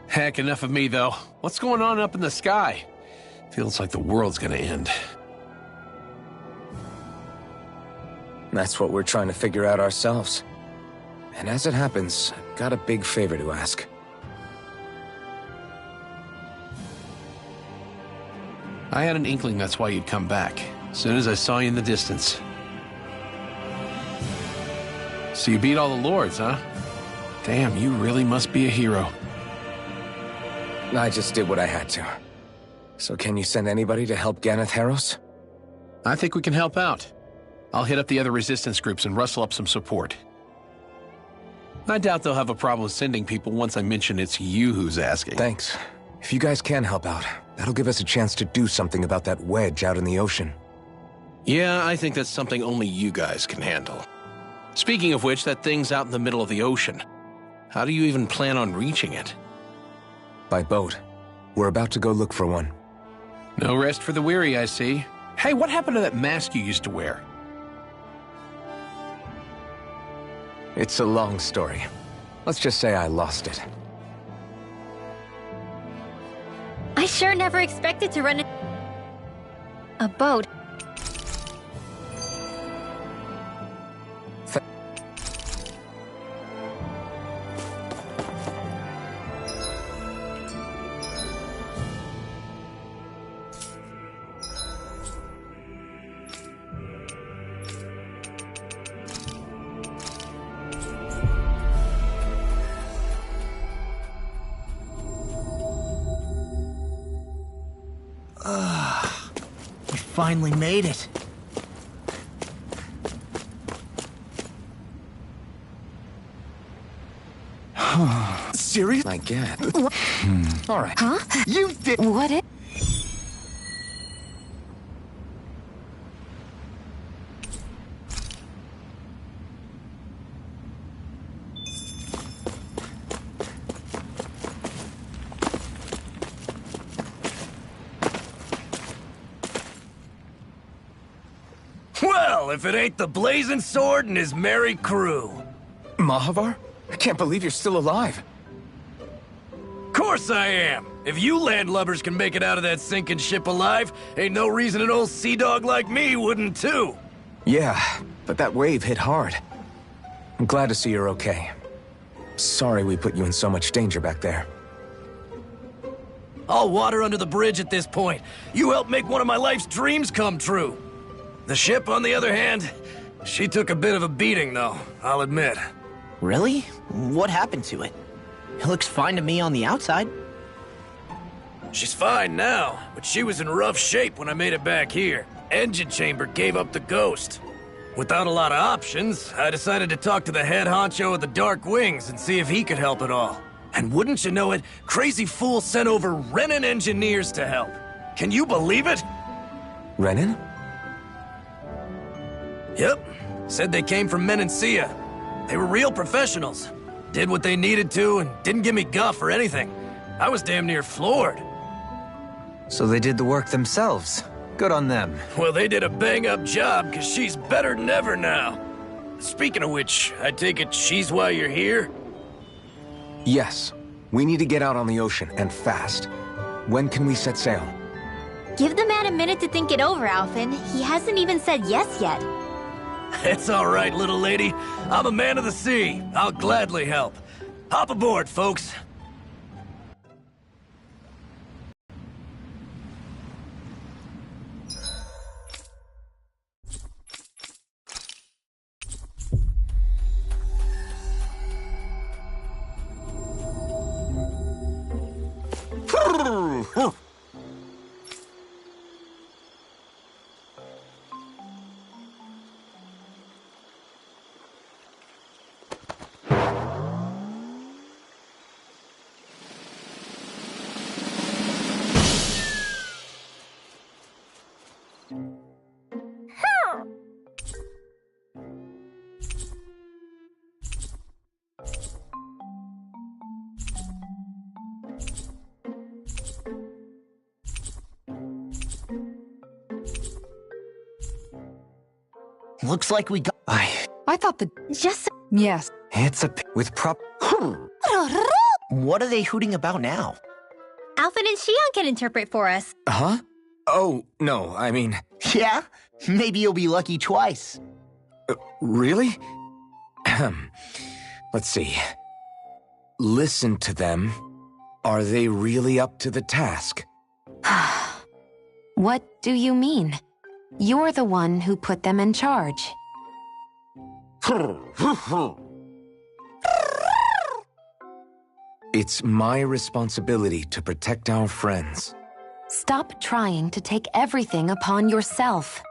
Heck, enough of me, though. What's going on up in the sky? Feels like the world's gonna end. That's what we're trying to figure out ourselves. And as it happens, I've got a big favor to ask. I had an inkling that's why you'd come back. As soon as I saw you in the distance. So you beat all the lords, huh? Damn, you really must be a hero. I just did what I had to. So can you send anybody to help Ganeth Haros? I think we can help out. I'll hit up the other resistance groups and rustle up some support. I doubt they'll have a problem sending people once I mention it's you who's asking. Thanks. If you guys can help out, that'll give us a chance to do something about that wedge out in the ocean. Yeah, I think that's something only you guys can handle. Speaking of which, that thing's out in the middle of the ocean. How do you even plan on reaching it? By boat. We're about to go look for one. No rest for the weary, I see. Hey, what happened to that mask you used to wear? It's a long story. Let's just say I lost it. I sure never expected to run a boat. We finally made it. Serious? I get. All right. Huh? You did. What it? Well, if it ain't the Blazing Sword and his merry crew. Mahavar? I can't believe you're still alive. Course I am. If you landlubbers can make it out of that sinking ship alive, ain't no reason an old sea dog like me wouldn't too. Yeah, but that wave hit hard. I'm glad to see you're okay. Sorry we put you in so much danger back there. All water under the bridge at this point. You helped make one of my life's dreams come true. The ship, on the other hand, she took a bit of a beating, though, I'll admit. Really? What happened to it? It looks fine to me on the outside. She's fine now, but she was in rough shape when I made it back here. Engine chamber gave up the ghost. Without a lot of options, I decided to talk to the head honcho of the Dark Wings and see if he could help at all. And wouldn't you know it, Crazy Fool sent over Renin engineers to help. Can you believe it? Renin? Yep. Said they came from Menancia. They were real professionals. Did what they needed to and didn't give me guff or anything. I was damn near floored. So they did the work themselves. Good on them. Well, they did a bang-up job, because she's better than ever now. Speaking of which, I take it she's why you're here? Yes. We need to get out on the ocean, and fast. When can we set sail? Give the man a minute to think it over, Alphen. He hasn't even said yes yet. It's all right, little lady. I'm a man of the sea. I'll gladly help. Hop aboard, folks. Looks like we got... I thought the... Just... Yes. It's with prop... What are they hooting about now? Alphen and Xion can interpret for us. Huh? Oh, no, I mean... Yeah? Maybe you'll be lucky twice. Really? Let's see. Listen to them. Are they really up to the task? What do you mean? You're the one who put them in charge. It's my responsibility to protect our friends. Stop trying to take everything upon yourself.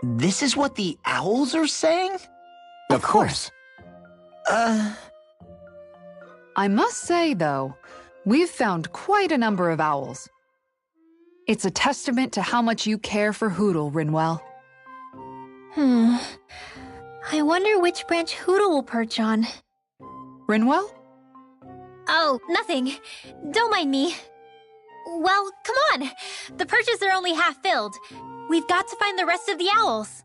This is what the owls are saying? Of course. I must say, though, we've found quite a number of owls. It's a testament to how much you care for Hootle, Rinwell. I wonder which branch Hootle will perch on. Rinwell? Oh, nothing. Don't mind me. Well, come on. The perches are only half filled. We've got to find the rest of the owls.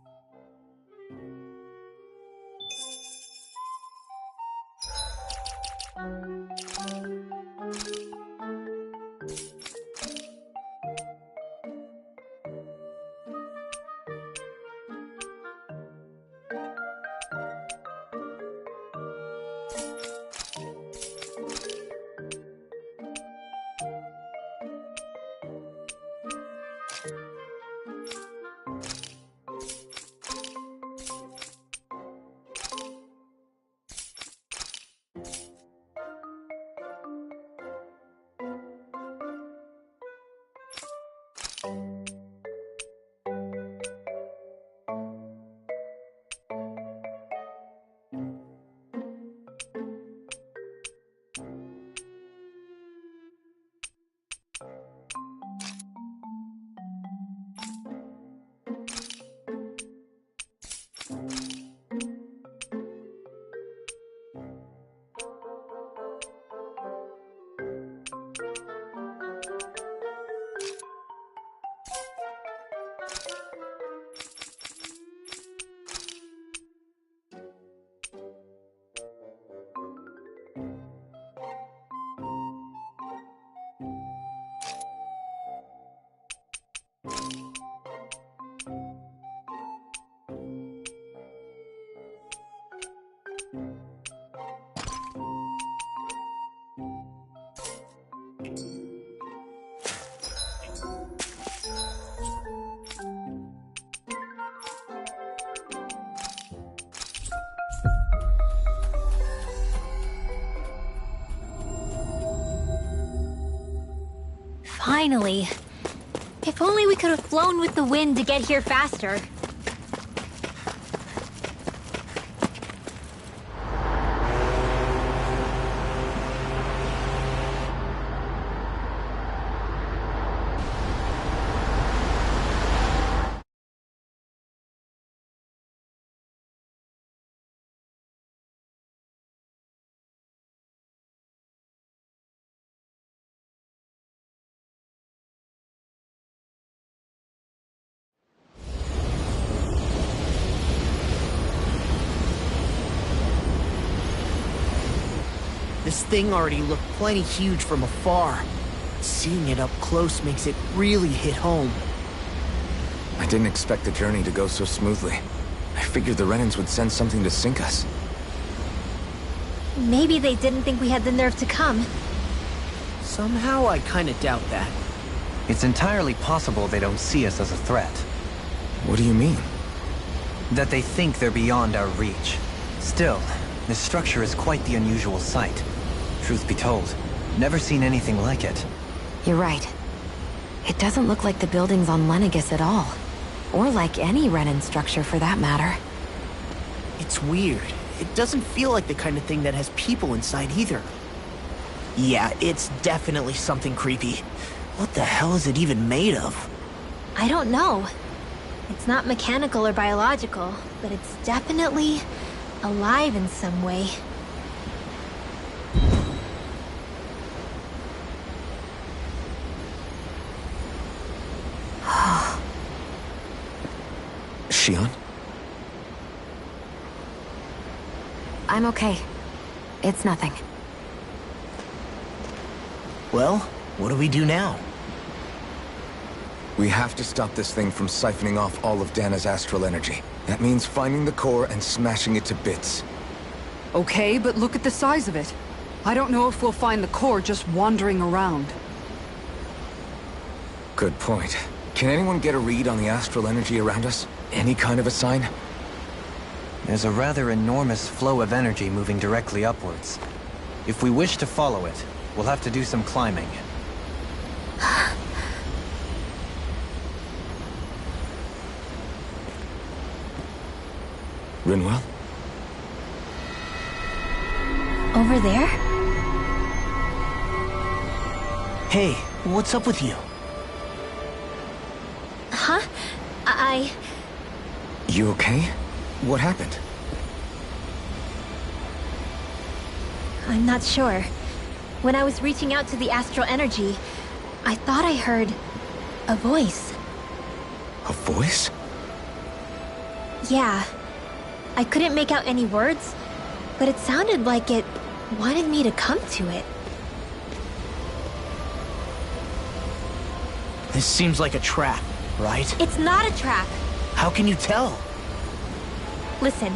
Finally. If only we could have flown with the wind to get here faster. This thing already looked plenty huge from afar. Seeing it up close makes it really hit home. I didn't expect the journey to go so smoothly. I figured the Renans would send something to sink us. Maybe they didn't think we had the nerve to come. Somehow I kinda doubt that. It's entirely possible they don't see us as a threat. What do you mean? That they think they're beyond our reach. Still, this structure is quite the unusual sight. Truth be told, never seen anything like it. You're right. It doesn't look like the buildings on Lenegis at all. Or like any Renan structure for that matter. It's weird. It doesn't feel like the kind of thing that has people inside either. Yeah, it's definitely something creepy. What the hell is it even made of? I don't know. It's not mechanical or biological, but it's definitely alive in some way. Shion? I'm okay. It's nothing. Well, what do we do now? We have to stop this thing from siphoning off all of Dana's astral energy. That means finding the core and smashing it to bits. Okay, but look at the size of it. I don't know if we'll find the core just wandering around. Good point. Can anyone get a read on the astral energy around us? Any kind of a sign? There's a rather enormous flow of energy moving directly upwards. If we wish to follow it, we'll have to do some climbing. Rinwell? Over there? Hey, what's up with you? Huh? You okay? What happened? I'm not sure. When I was reaching out to the astral energy, I thought I heard a voice. A voice? Yeah. I couldn't make out any words, but it sounded like it wanted me to come to it. This seems like a trap, right? It's not a trap. How can you tell? Listen,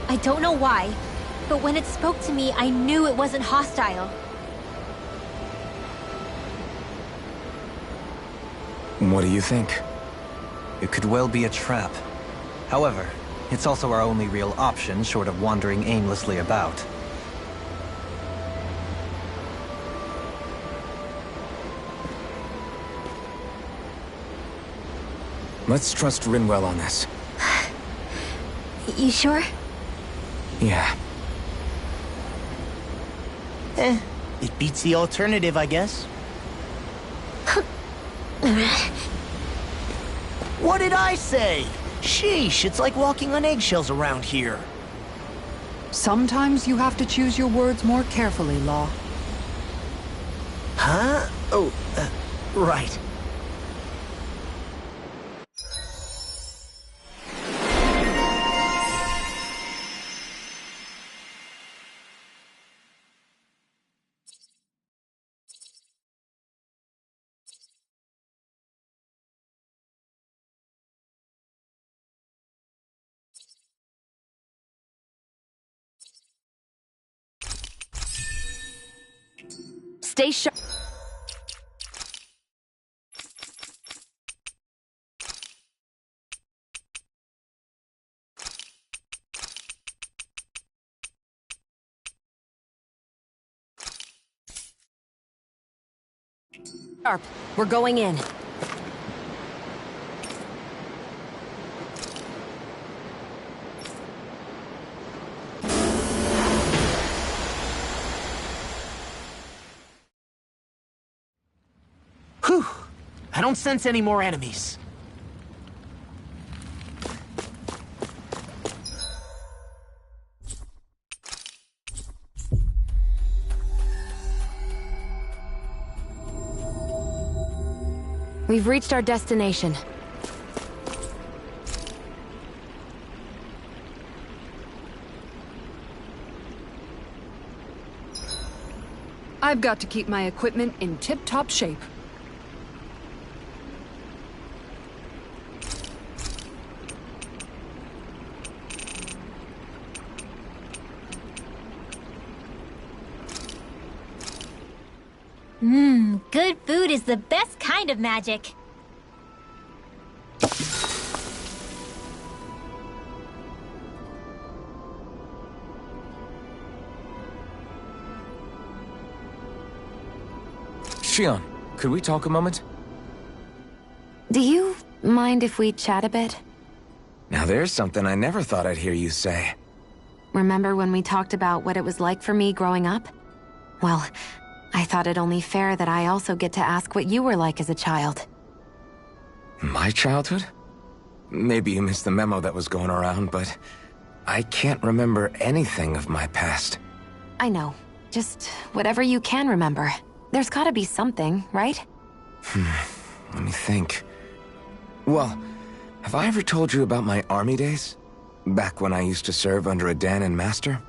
I don't know why, but when it spoke to me, I knew it wasn't hostile. What do you think? It could well be a trap. However, it's also our only real option short of wandering aimlessly about. Let's trust Rinwell on this. You sure? Yeah. It beats the alternative, I guess. What did I say? Sheesh, it's like walking on eggshells around here. Sometimes you have to choose your words more carefully, Law. Huh? Oh, right. Stay sharp. We're going in. Whew. I don't sense any more enemies. We've reached our destination. I've got to keep my equipment in tip-top shape. Good food is the best kind of magic. Shion, could we talk a moment? Do you mind if we chat a bit? Now there's something I never thought I'd hear you say. Remember when we talked about what it was like for me growing up? Well, I thought it only fair that I also get to ask what you were like as a child. My childhood? Maybe you missed the memo that was going around, but I can't remember anything of my past. I know. Just whatever you can remember. There's gotta be something, right? Let me think. Well, have I ever told you about my army days? Back when I used to serve under a Danon master?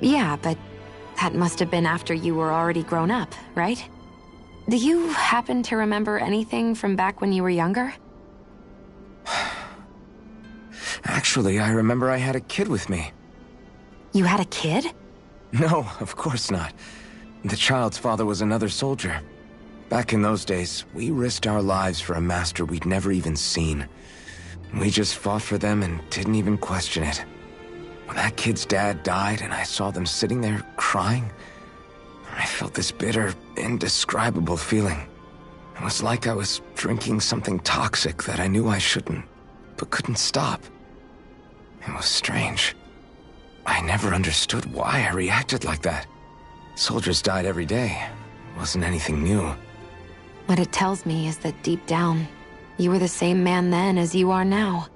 Yeah, but that must have been after you were already grown up, right? Do you happen to remember anything from back when you were younger? Actually, I remember I had a kid with me. You had a kid? No, of course not. The child's father was another soldier. Back in those days, we risked our lives for a master we'd never even seen. We just fought for them and didn't even question it. When that kid's dad died and I saw them sitting there crying, I felt this bitter, indescribable feeling. It was like I was drinking something toxic that I knew I shouldn't, but couldn't stop. It was strange. I never understood why I reacted like that. Soldiers died every day. It wasn't anything new. What it tells me is that deep down, you were the same man then as you are now.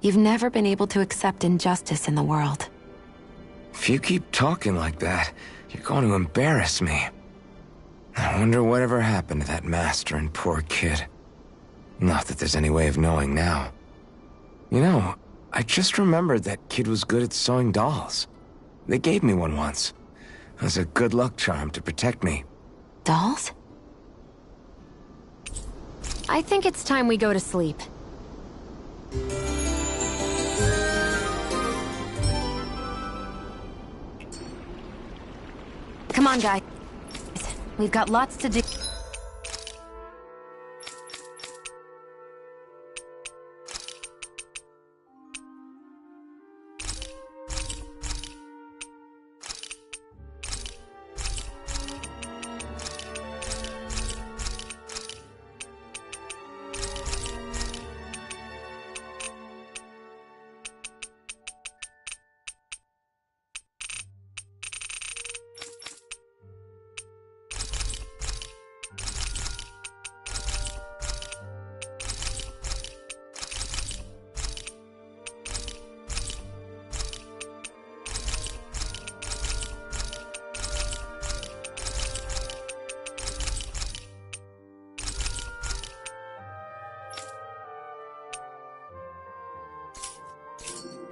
You've never been able to accept injustice in the world. If you keep talking like that, you're going to embarrass me. I wonder whatever happened to that master and poor kid. Not that there's any way of knowing now. You know, I just remembered that kid was good at sewing dolls. They gave me one once. as a good luck charm to protect me. Dolls? I think it's time we go to sleep. Come on, guys. We've got lots to do.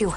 You.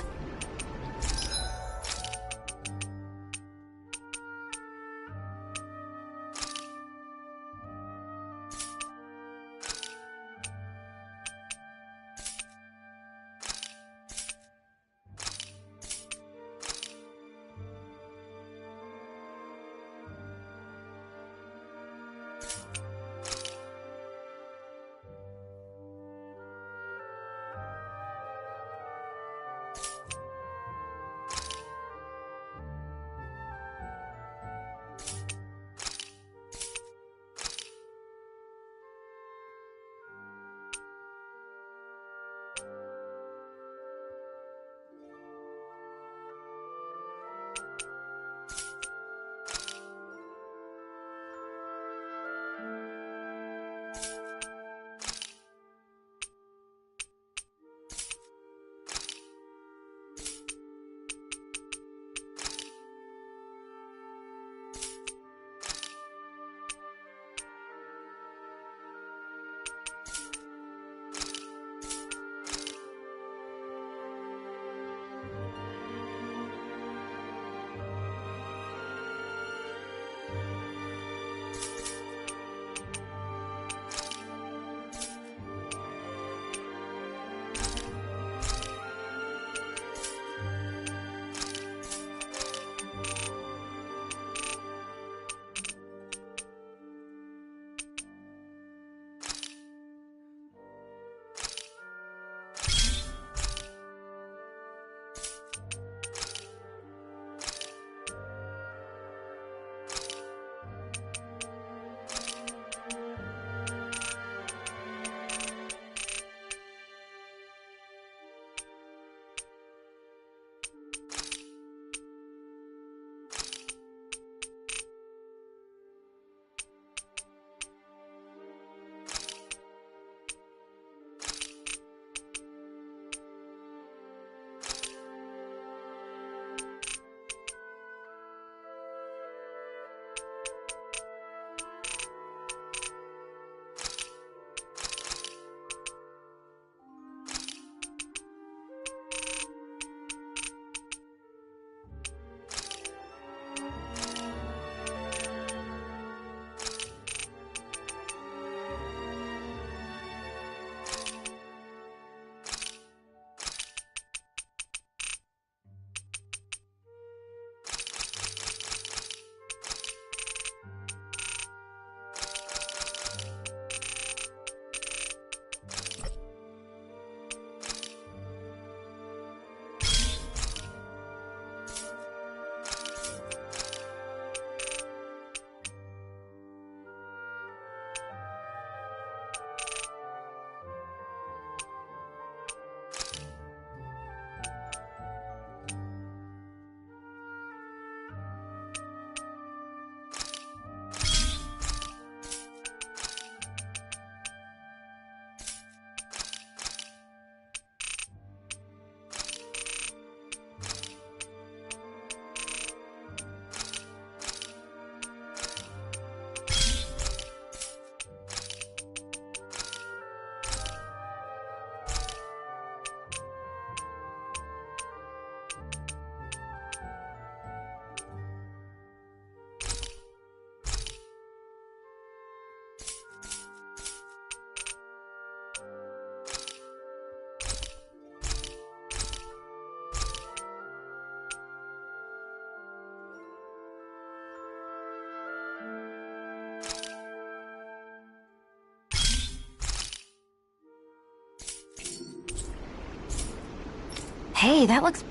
Hey, that looks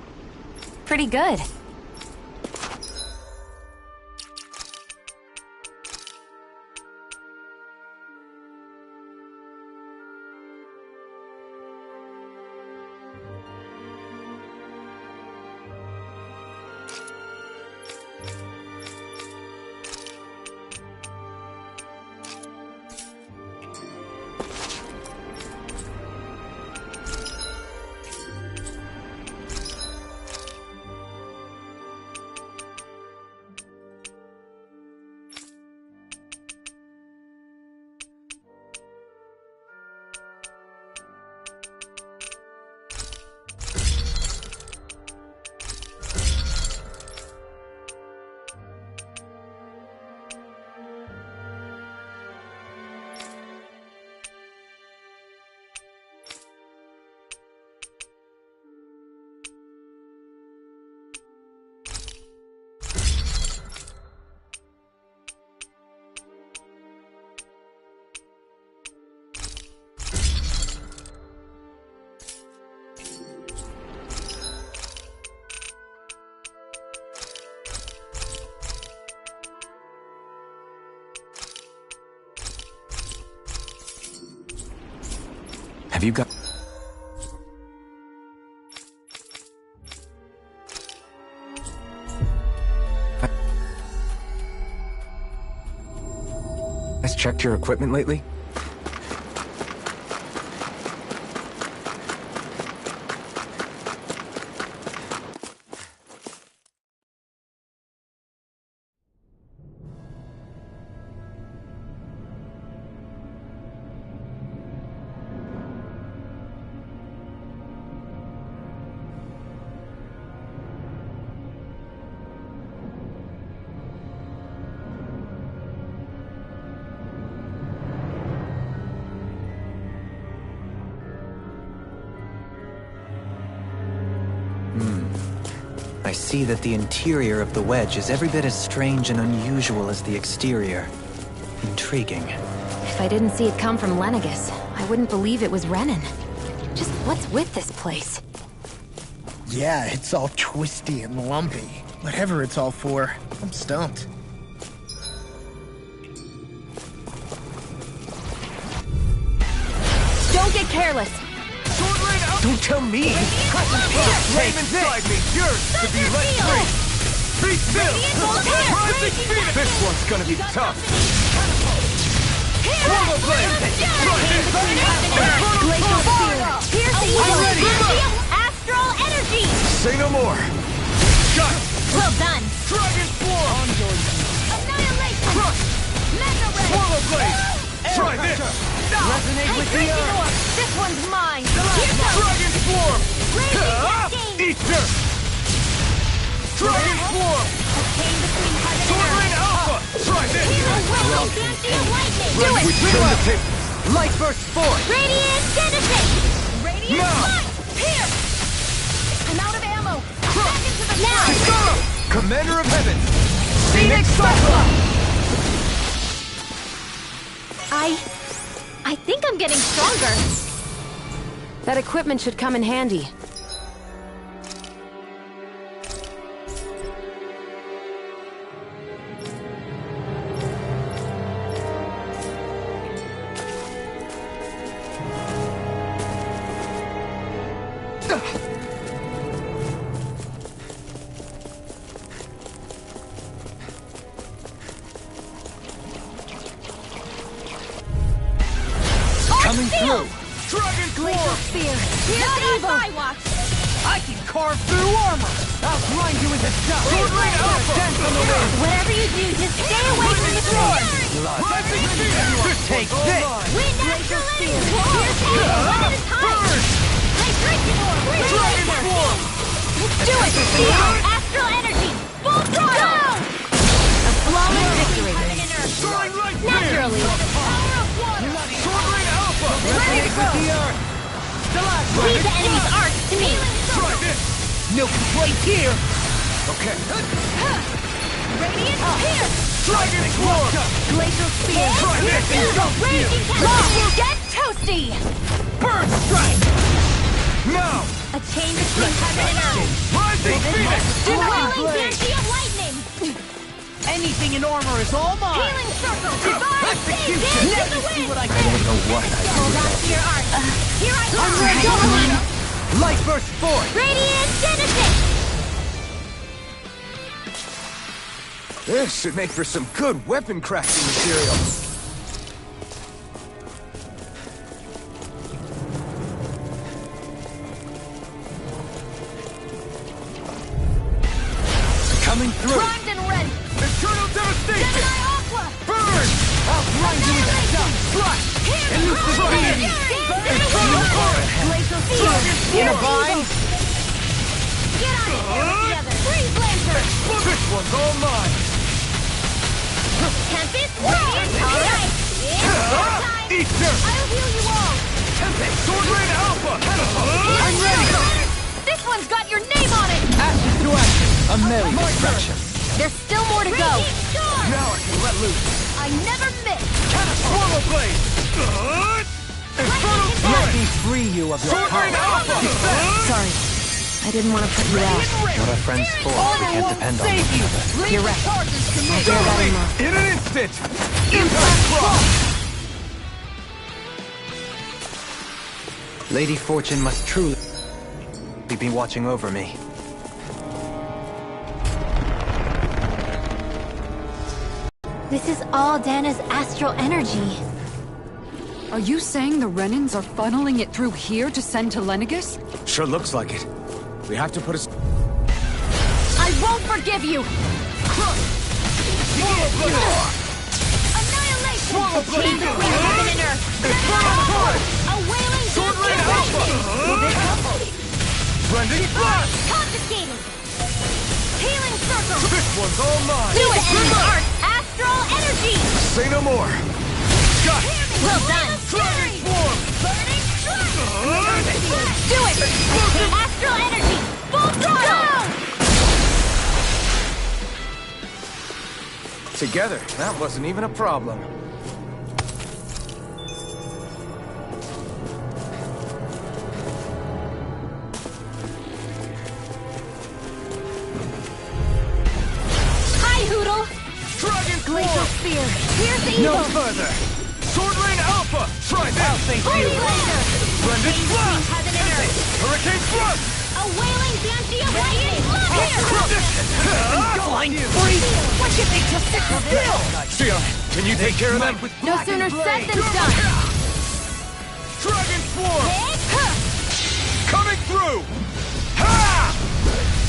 pretty good. Have you got... Has checked your equipment lately? I see that the interior of the Wedge is every bit as strange and unusual as the exterior. Intriguing. If I didn't see it come from Lenegis, I wouldn't believe it was Renan. Just what's with this place? Yeah, it's all twisty and lumpy. Whatever it's all for, I'm stumped. Don't get careless! Don't tell me! Flame inside me, yours to be let free! Be still! Rising Phoenix! This one's gonna be tough! Swallow blade! Try this! Glacial Spear! Piercing! Astral Energy! Say no more! Got it! Well done! Dragon Swarm! Annihilation! Crush! Mega Ray! Swallow blade! Try this! Resonate with the earth! This one's mine! Dragon Swarm! Eat dirt! Dragon Swarm! Sword Rain Alpha! Try this! Do it! Return the tables! Light burst forth! Radiant Genesis! Radiant Now! Light! Here! I'm out of ammo! Back into the now! Chisara! Commander of Heaven! Phoenix Cyclops! I think I'm getting stronger. That equipment should come in handy. Coming through! Dragon Glacial Swarm! Spear! Not evil! My watch! I can carve through armor! I'll grind you into dust! Sword Rain Alpha! Dent from the wind! Whatever you do, just stay away from the floor! Rising Phoenix! Take this! Wind Astral Energy! Piercing! One at a time! Hydration! Dragon Swarm! Let's do it! Astral Energy! Full throttle! A flawless victory. Soaring Light Spear! Naturally! Power of water! Sword Rain Alpha! Ready to go! Leave the enemy's arcs to me! Try this! No complaints here! Okay. Radiant Pierce! Dragon Swarm! Glacial Spear. Try this! Raging Tempest! Get toasty! Bird strike! Now! A chain to Lightning has an nerve. Rising Phoenix! Wailing Banshee of Lightning. Anything in armor is all mine! Healing Circle. Divine Save. Dance to the See wind. what I I can don't know what I Hold on to your art. Here I come. Light burst forth! Radiant Genesis. This should make for some good weapon crafting material. Coming through! Primed and ready. Eternal devastation! Gemini Aqua. Burn! I'll grind you into dust! Flush! Elucidate! Eternal torrent! Glacial Field. In a bind? Get on it together. Freeze Lancer. This one's all mine! Tempest. Radiant. All right. It's your time. Easter! I'll heal you all. Tempest! Sword Rain Alpha! I'm ready! This one's got your name on it. Ashes to ashes! A merry distraction! There's still more to go. Now I can let loose! I never miss. Swallow Blade! Infernal Let me free you of your power! Sorry. I didn't want to put you out. What are friends for? We can't depend on one another. You're right. I bear that in mind. In an instant! Impact Frost! Lady Fortune must truly be watching over me. This is all Dana's astral energy. Are you saying the Renans are funneling it through here to send to Lenegis? Sure looks like it. We have to put a... I won't forgive you. Annihilation. Swallow Blade! Change the wind, heaven and earth. Infernal Torrent! A wailing Sword Rain Banshee of Alpha! Lightning. Rending Frost! Confiscated. Healing Circle. This one's all mine! Do it. Art. Astral energy. Say no more! Got it! Well done. Flying Swarm! Burning Strike. Do it. Astral energy. Full throttle. Together, that wasn't even a problem. Hi, Hoodle. Dragon Glacial Swarm! Spear. Here's the No evil. further! Sword Rain Alpha! Try this! Holy Laser. Rending Frost! Has an inner. Hurricane Thrust! A wailing Banshee of Lightning. Here. Flying free! What you think to sit still? Sion, can you take care of them? No sooner said than done. Dragon Swarm! Coming through! Ha!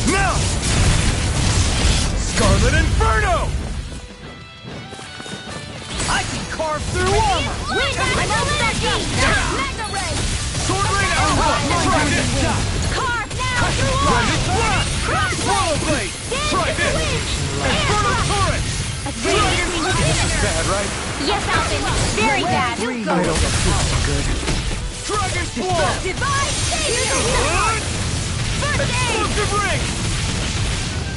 Now! Scarlet Inferno! I can carve through armor! Mega Ray. Sword Rain Alpha! Try this! Carve now. Rending Frost! Swallow Blade! Try this! Infernal Torrent! Bad, right? Yes, Alvin. Very bad. I don't feel so good. Dragon Swarm! Divine Savior. First aid. Explosive Ring!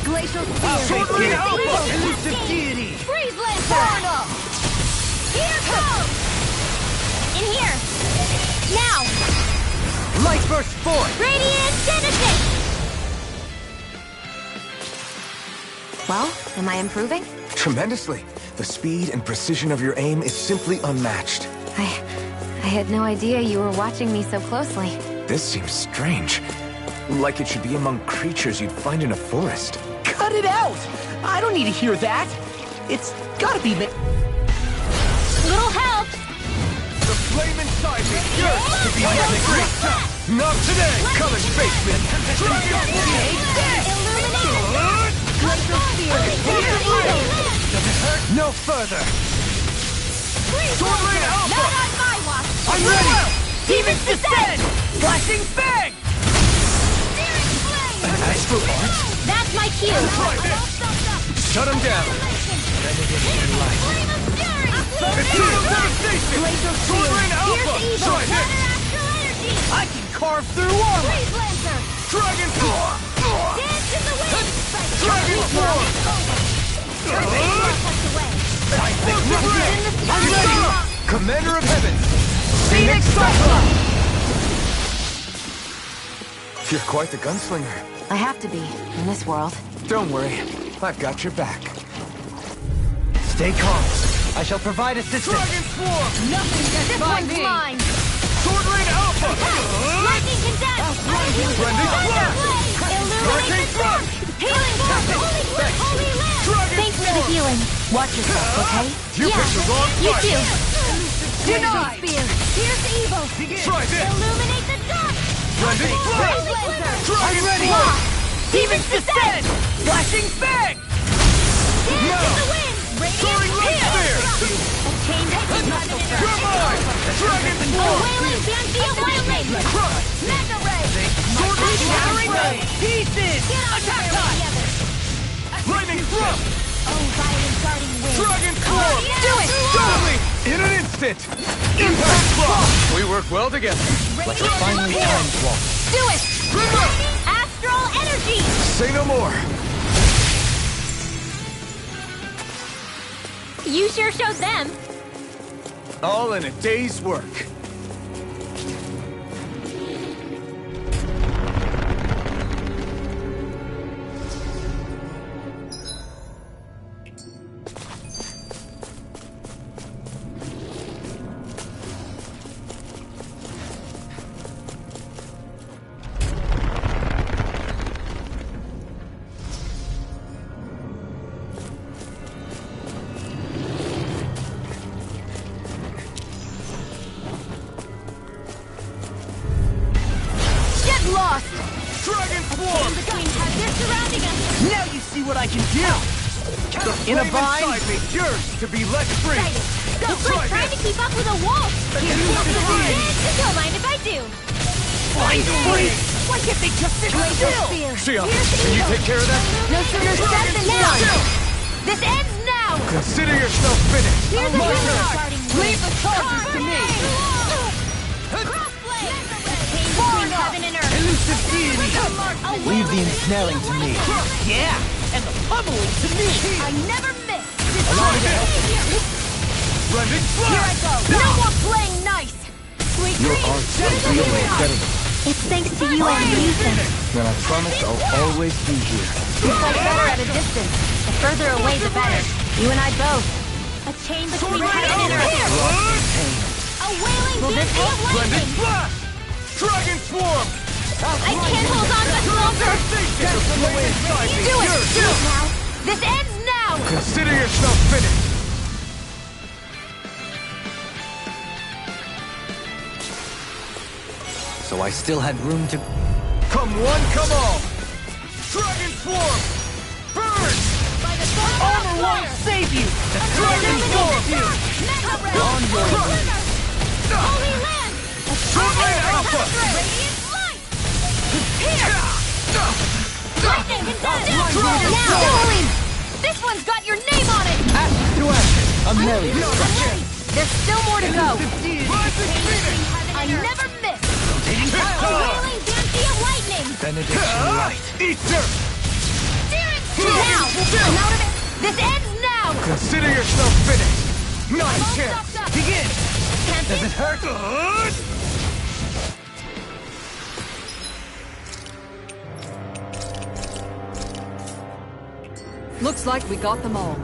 Glacial Spear. Sword Rain Alpha! Elusive deity! Freeze Lancer. Here goes. In here. Now. Light burst forth! Radiant Genesis. Well, am I improving? Tremendously. The speed and precision of your aim is simply unmatched. I had no idea you were watching me so closely. This seems strange. Like it should be among creatures you'd find in a forest. Cut it out! I don't need to hear that! It's gotta be Little help. The flame inside me yearns to be set free! Not today! Come and face me! Illuminate. Glacial Spear. No further! Sword Rain Alpha! Not on my watch. I'm ready! Demons descend. flashing bang! Astral Arts? That's my cue. Try this! Shut him down! Eternal Devastation! Sword Rain Alpha! Try this! I can carve through armor! Dragon Swarm! Dance in the wind. Dragon Swarm! I'm ready! Commander of Heaven! Phoenix Cyclone! You're quite the gunslinger. I have to be, in this world. Don't worry, I've got your back. Stay calm. I shall provide assistance. Dragon Swarm! Nothing gets This by one's me! mine! Sword Rain Alpha! Lightning condensed! Blending Blast! Illuminate the dark! Healing force! Holy land! Dragon Thanks for the healing. Watch yourself, okay? You picked the wrong You fight! too! Denied! Spear! Here's evil! Try this! Illuminate the dark! Blending Blast! I'm ready! Demons descend! Flashing fang! Dance in the wind! Soaring Light Spear! A chain that is not in You're mine! Dragon A Swarm! wailing fancy of lightning! Crush! Mega ray! Sword Rain Shattering Alpha! ray! Pieces! Attack time! Lightning Thrust! Oh, violent guarding wind! Dragon Swarm! Do it! Totally! In an instant! Impact Block! We work well together. Like a finely timed walk. Do it! Astral energy! Say no more. You sure showed them. All in a day's work. Lost! Dragon Swarm! They're surrounding us! Now you see what I can do! In a bind? Inside me yearns to be let free. It's like trying to keep up with a wolf! Don't mind if I do! Finally! Why can't they just sit still? Shia, can you take care of that? No sooner said than done! This ends now! Consider yourself finished. Here's a wizard! Leave the charges to me! Between heaven and earth! Elusive deity! Leave the ensnaring to me. Yeah! And the pummeling to me! I never miss! Blending Here I Blast! go! No more playing nice! Sweet Your dreams! art's really incredible. It's thanks to you and Ethan. Then I promise I'll always be here. We fight better at a distance. The further away, the better. You and I both. A chain between heaven and earth! A wailing Will this fancy of Blending lightning! Blast! Dragon Swarm! I can't hold on much longer! Do it! Do it now! This ends now! Consider yourself finished. So I still had room to... Come one, come all. Dragon Swarm! Burn! Armor won't save you! Dragon Swarm! On your Holy land! Sword Rain Alpha! Radiant light! Here! Lightning condensed! Dragon Now, Swarm! Darling! This one's got your name on it! Action to action. I'm ready. There's still more to go! Rising Phoenix! I never miss! A wailing fancy of lightning! Benediction light. Ether! Now! I'm out of it! This ends now! Consider yourself finished. Not a chance. Begin! Does it hurt? Looks like we got them all.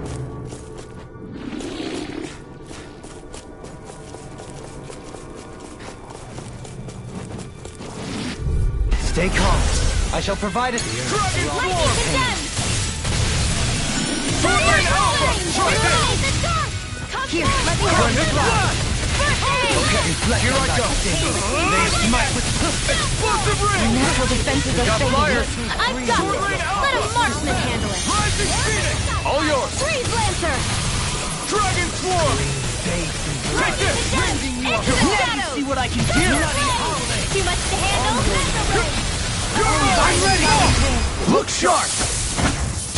Stay calm. I shall provide it. Dragon Lightning Swarm! condensed! Sword Rain Alpha! Try this! Illuminate the dark! Come Here, forth! let me help. Blending Blast! Here I go. They smite with Explosive Ring! Natural defenses are Got fading. flyers! I've got Sword this! Rain Let a Alpha! marksman handle it! Rising Phoenix! All yours! Freeze Lancer! Dragon Swarm! Take this! Into the Now you shadows! see what I can do! Too much to handle? I'm ready! Look sharp!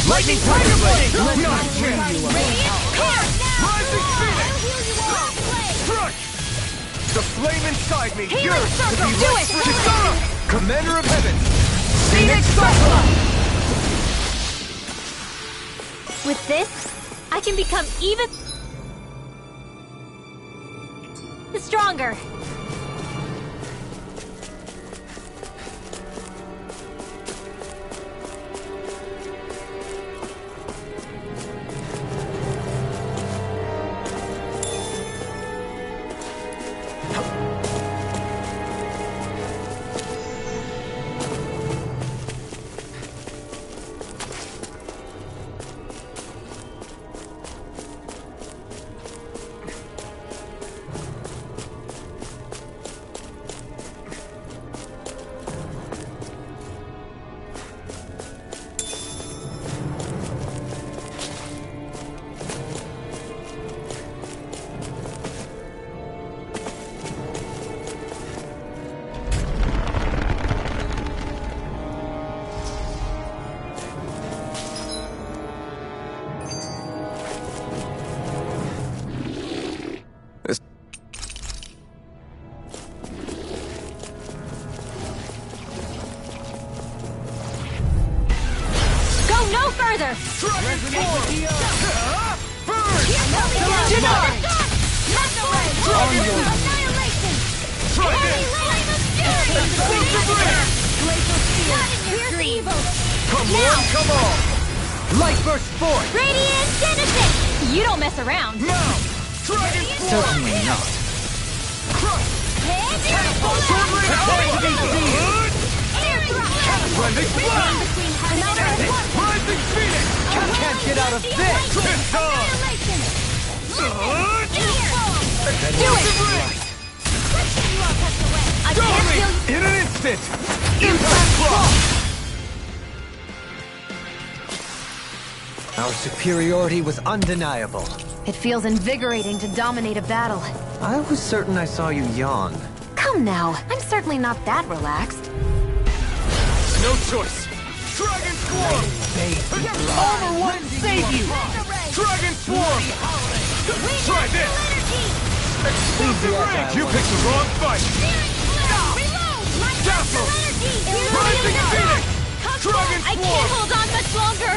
Lightning Tiger Blade! Not a chance! Radiant Core! Rising Phoenix! I'll heal you all! Crush! The flame inside me Healing yearns to circle, be do let it! free. Kisara! Commander of Heaven! Phoenix Cyclone! With this, I can become even stronger. further! Resonate with the earth! Burn! Denied! Annihilation! Try this! Flame of fury! Glacial spear! Pierce evil! Come on, come on! Light burst forth! Radiant Genesis! You don't mess around! Now! Dragon Certainly not. Crush! Catapult! Air thrust! Blending blast! Rising Phoenix! Can't get out of this! It's on! Do it! I can't feel In an instant! Impact Block! Our superiority was undeniable. It feels invigorating to dominate a battle. I was certain I saw you yawn. Come now, I'm certainly not that relaxed. No choice! Dragon Swarm! Armor won't save you! Dragon Swarm! Try this! Explosive rage! You picked the wrong fight! Dazzle! Rising Phoenix! Dragon I Swarm! can't hold on much longer!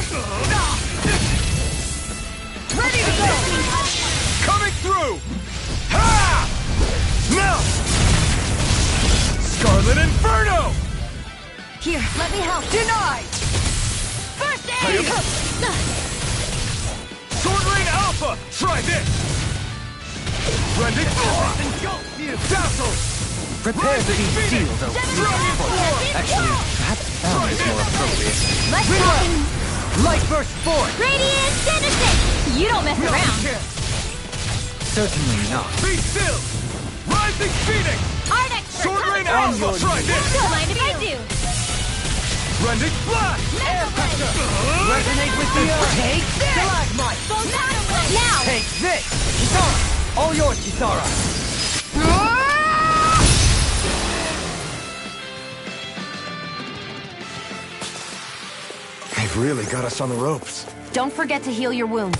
Ready to go! Coming through! Ha! Now! Scarlet Inferno! Here, let me help. Denied! First aid! Sword Rain Alpha! Try this! Blending Dazzle! Prepare to be sealed, O Dragon Swarm! Actually, perhaps found is more appropriate. Let's talk! Light burst forth! Radiant Genesis! You don't mess around! Certainly not. Be still! Rising Phoenix! Ardex! Sword Rain Alpha! Try this! Don't mind if I do! Blending Blast! Resonate with the earth! Take this! Stalagmite! Now! Take this! Kisara! All yours, Kisara! They've really got us on the ropes. Don't forget to heal your wounds.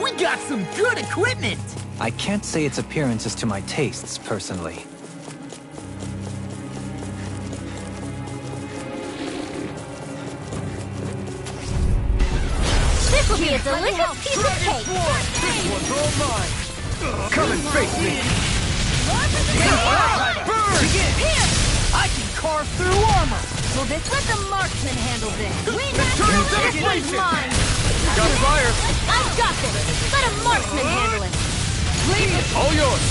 We got some good equipment! I can't say its appearance is to my tastes, personally. This will be a delicious piece of cake! This one's all mine! Come and face me! Burn! Here! I can carve through armor! Well, let the marksman handle this! Eternal This one's devastation! mine! Got fire! I've got this! Let a marksman handle it! All yours!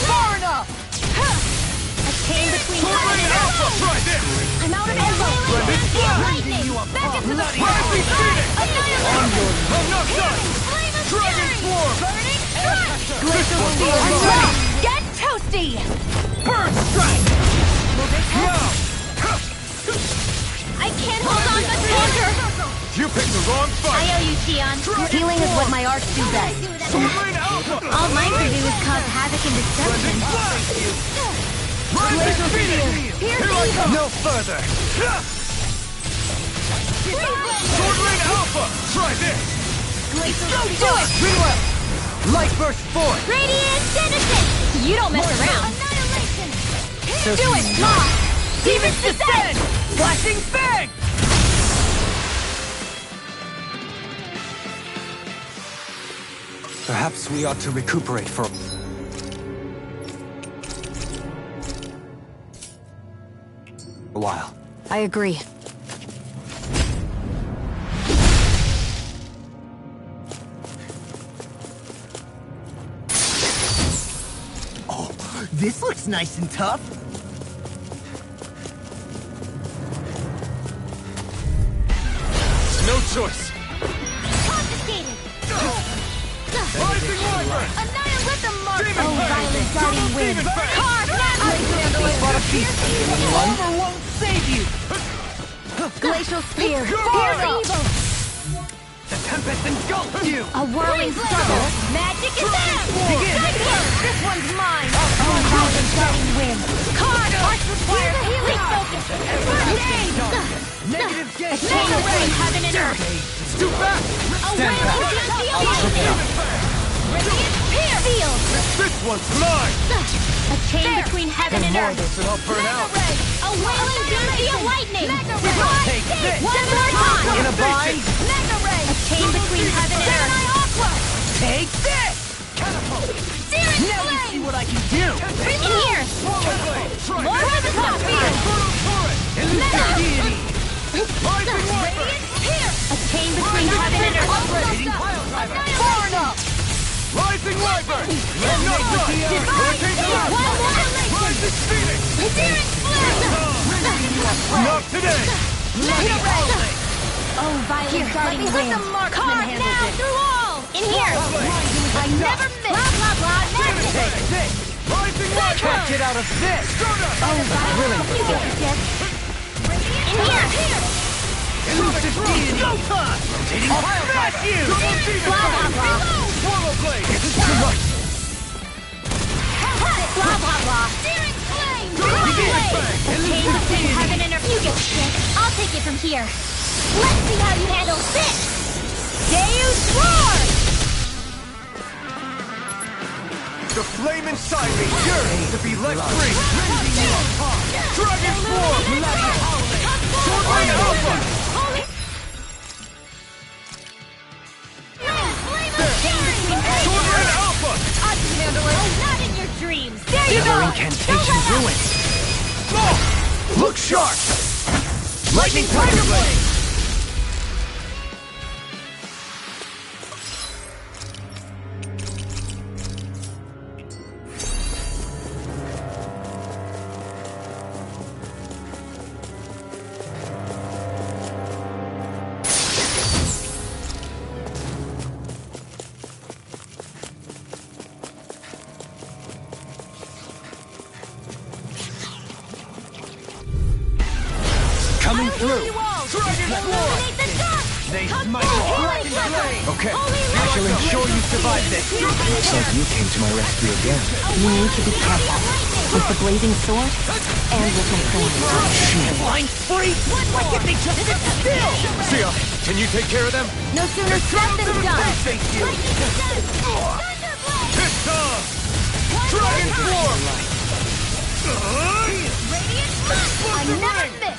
Far enough! I came between Sword Rain Alpha! Try this! I'm out of ammo! Lightning! Back into the Rising Phoenix! Annihilation! I'm not done! Flame of Dragon fury! Swarm! Burning strike! This one's all mine! Get toasty! Burn strike! Now! I can't hold on much longer! You picked the wrong I fight! owe you, Tion. Healing is what my arts do best. Sword Rain Alpha! All mine can do is cause havoc and destruction. Rising Phoenix! Pierce evil! No further! Sword Rain Alpha! Try this! Do it! Light burst forth! Radiant Genesis! You don't mess around! Annihilation! Do it! Demons descend! Flashing fang! Perhaps we ought to recuperate for a while. I agree. Oh, this looks nice and tough. No choice! Confiscated! Rising Wyvern! Annihilate with the mark! Demon Oh, Fang! violent darting wind! Demon Fang! Carve that! Armor won't save you! Glacial spear! Pierce evil! The tempest engulfs you! A whirling struggle! Magic is them! This one's mine! Oh, violent darting wind! Card! Arts required! Refocus! A chain between heaven and earth. It's too fast! A wailing dynasty of lightning. Radiant pierce. Field. This one's mine! A chain between heaven and earth. And I'll burn out! A wailing dynasty of lightning. Take this! One more time. In a bind! A chain between heaven and earth. Take this! Searing flame. What I can do! In here. More resistance field. Radiant pierce. A chain between heaven and earth. Far enough. Rising Wyvern! Let no Divine field. One more relation. Searing flame. Not today! Oh, violent guarding wind. Carve now through all. In here. I never miss. Blah, blah, blah. Magic. Rising Wyvern! Can't get out of this! Oh, violent guarding. In here. Elusive deity! Go time! Rotating pile smash you! Blah, blah, blah. Swallow blade! Tonight! Blah, blah, blah. Searing flame. A chain between heaven and earth. You get sick. I'll take it from here. Let's see how you handle this. Deus Roar! The flame inside me yearns to be let free! Dragon form! Sword Ray Alpha! Sword Ray Alpha! I can handle it. Oh, not in your dreams. There you go. Incantation ruined! Look sharp! Lightning Tiger Blade! Coming through! Dragon War! They smite with black and flame! Okay, I shall ensure you survive this! Looks like you came to my rescue again. You need to be careful. With the blazing sword, and with my thorns. Flying free! Why can't they just sit still? Sia, can you take care of them? No sooner said than done. Thank you! It's on! Dragon Form! I never miss.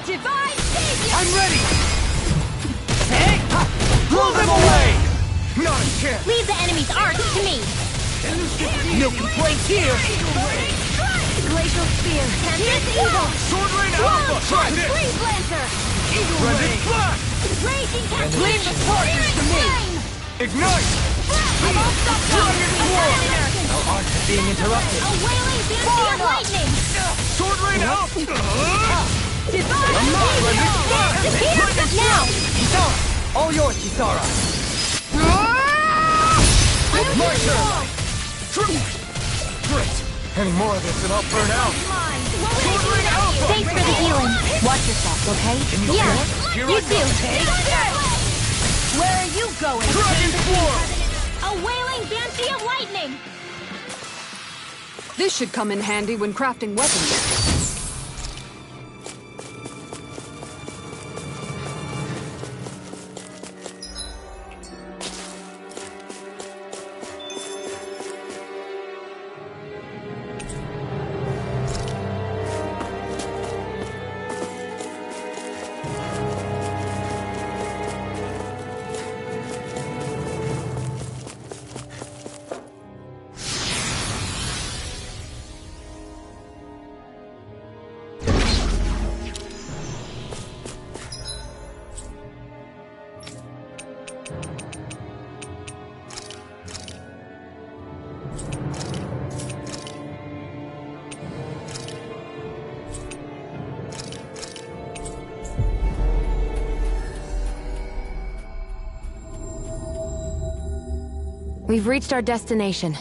Divine Savior! I'm ready! Hey! Blow them away! Not a chance! Leave the enemy's arch to me. No complaints here! Glacial Spear. Tempest Evil. Sword Rain Alpha! Try this! Freeze Lancer. Rended Blast! Raging Tempest. Leave the partners to me! Ignite! I won't stop Dragon War! Our arch is being interrupted. A wailing dynasty of lightning. Sword Rain Alpha! Divine I'm not Savior. ready. Disappear now. Kisara! All yours, Kisara! It's my turn! Great! Any more of this and I'll burn out! Sword Rain Alpha! Thanks for the healing. Watch yourself, okay? Yeah, Here you I too. go. Where are you going? Dragon Form! A wailing banshee of lightning. This should come in handy when crafting weapons. We've reached our destination.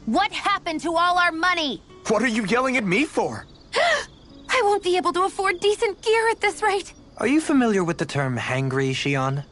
What happened to all our money? What are you yelling at me for? I won't be able to afford decent gear at this rate. Are you familiar with the term hangry, Shion?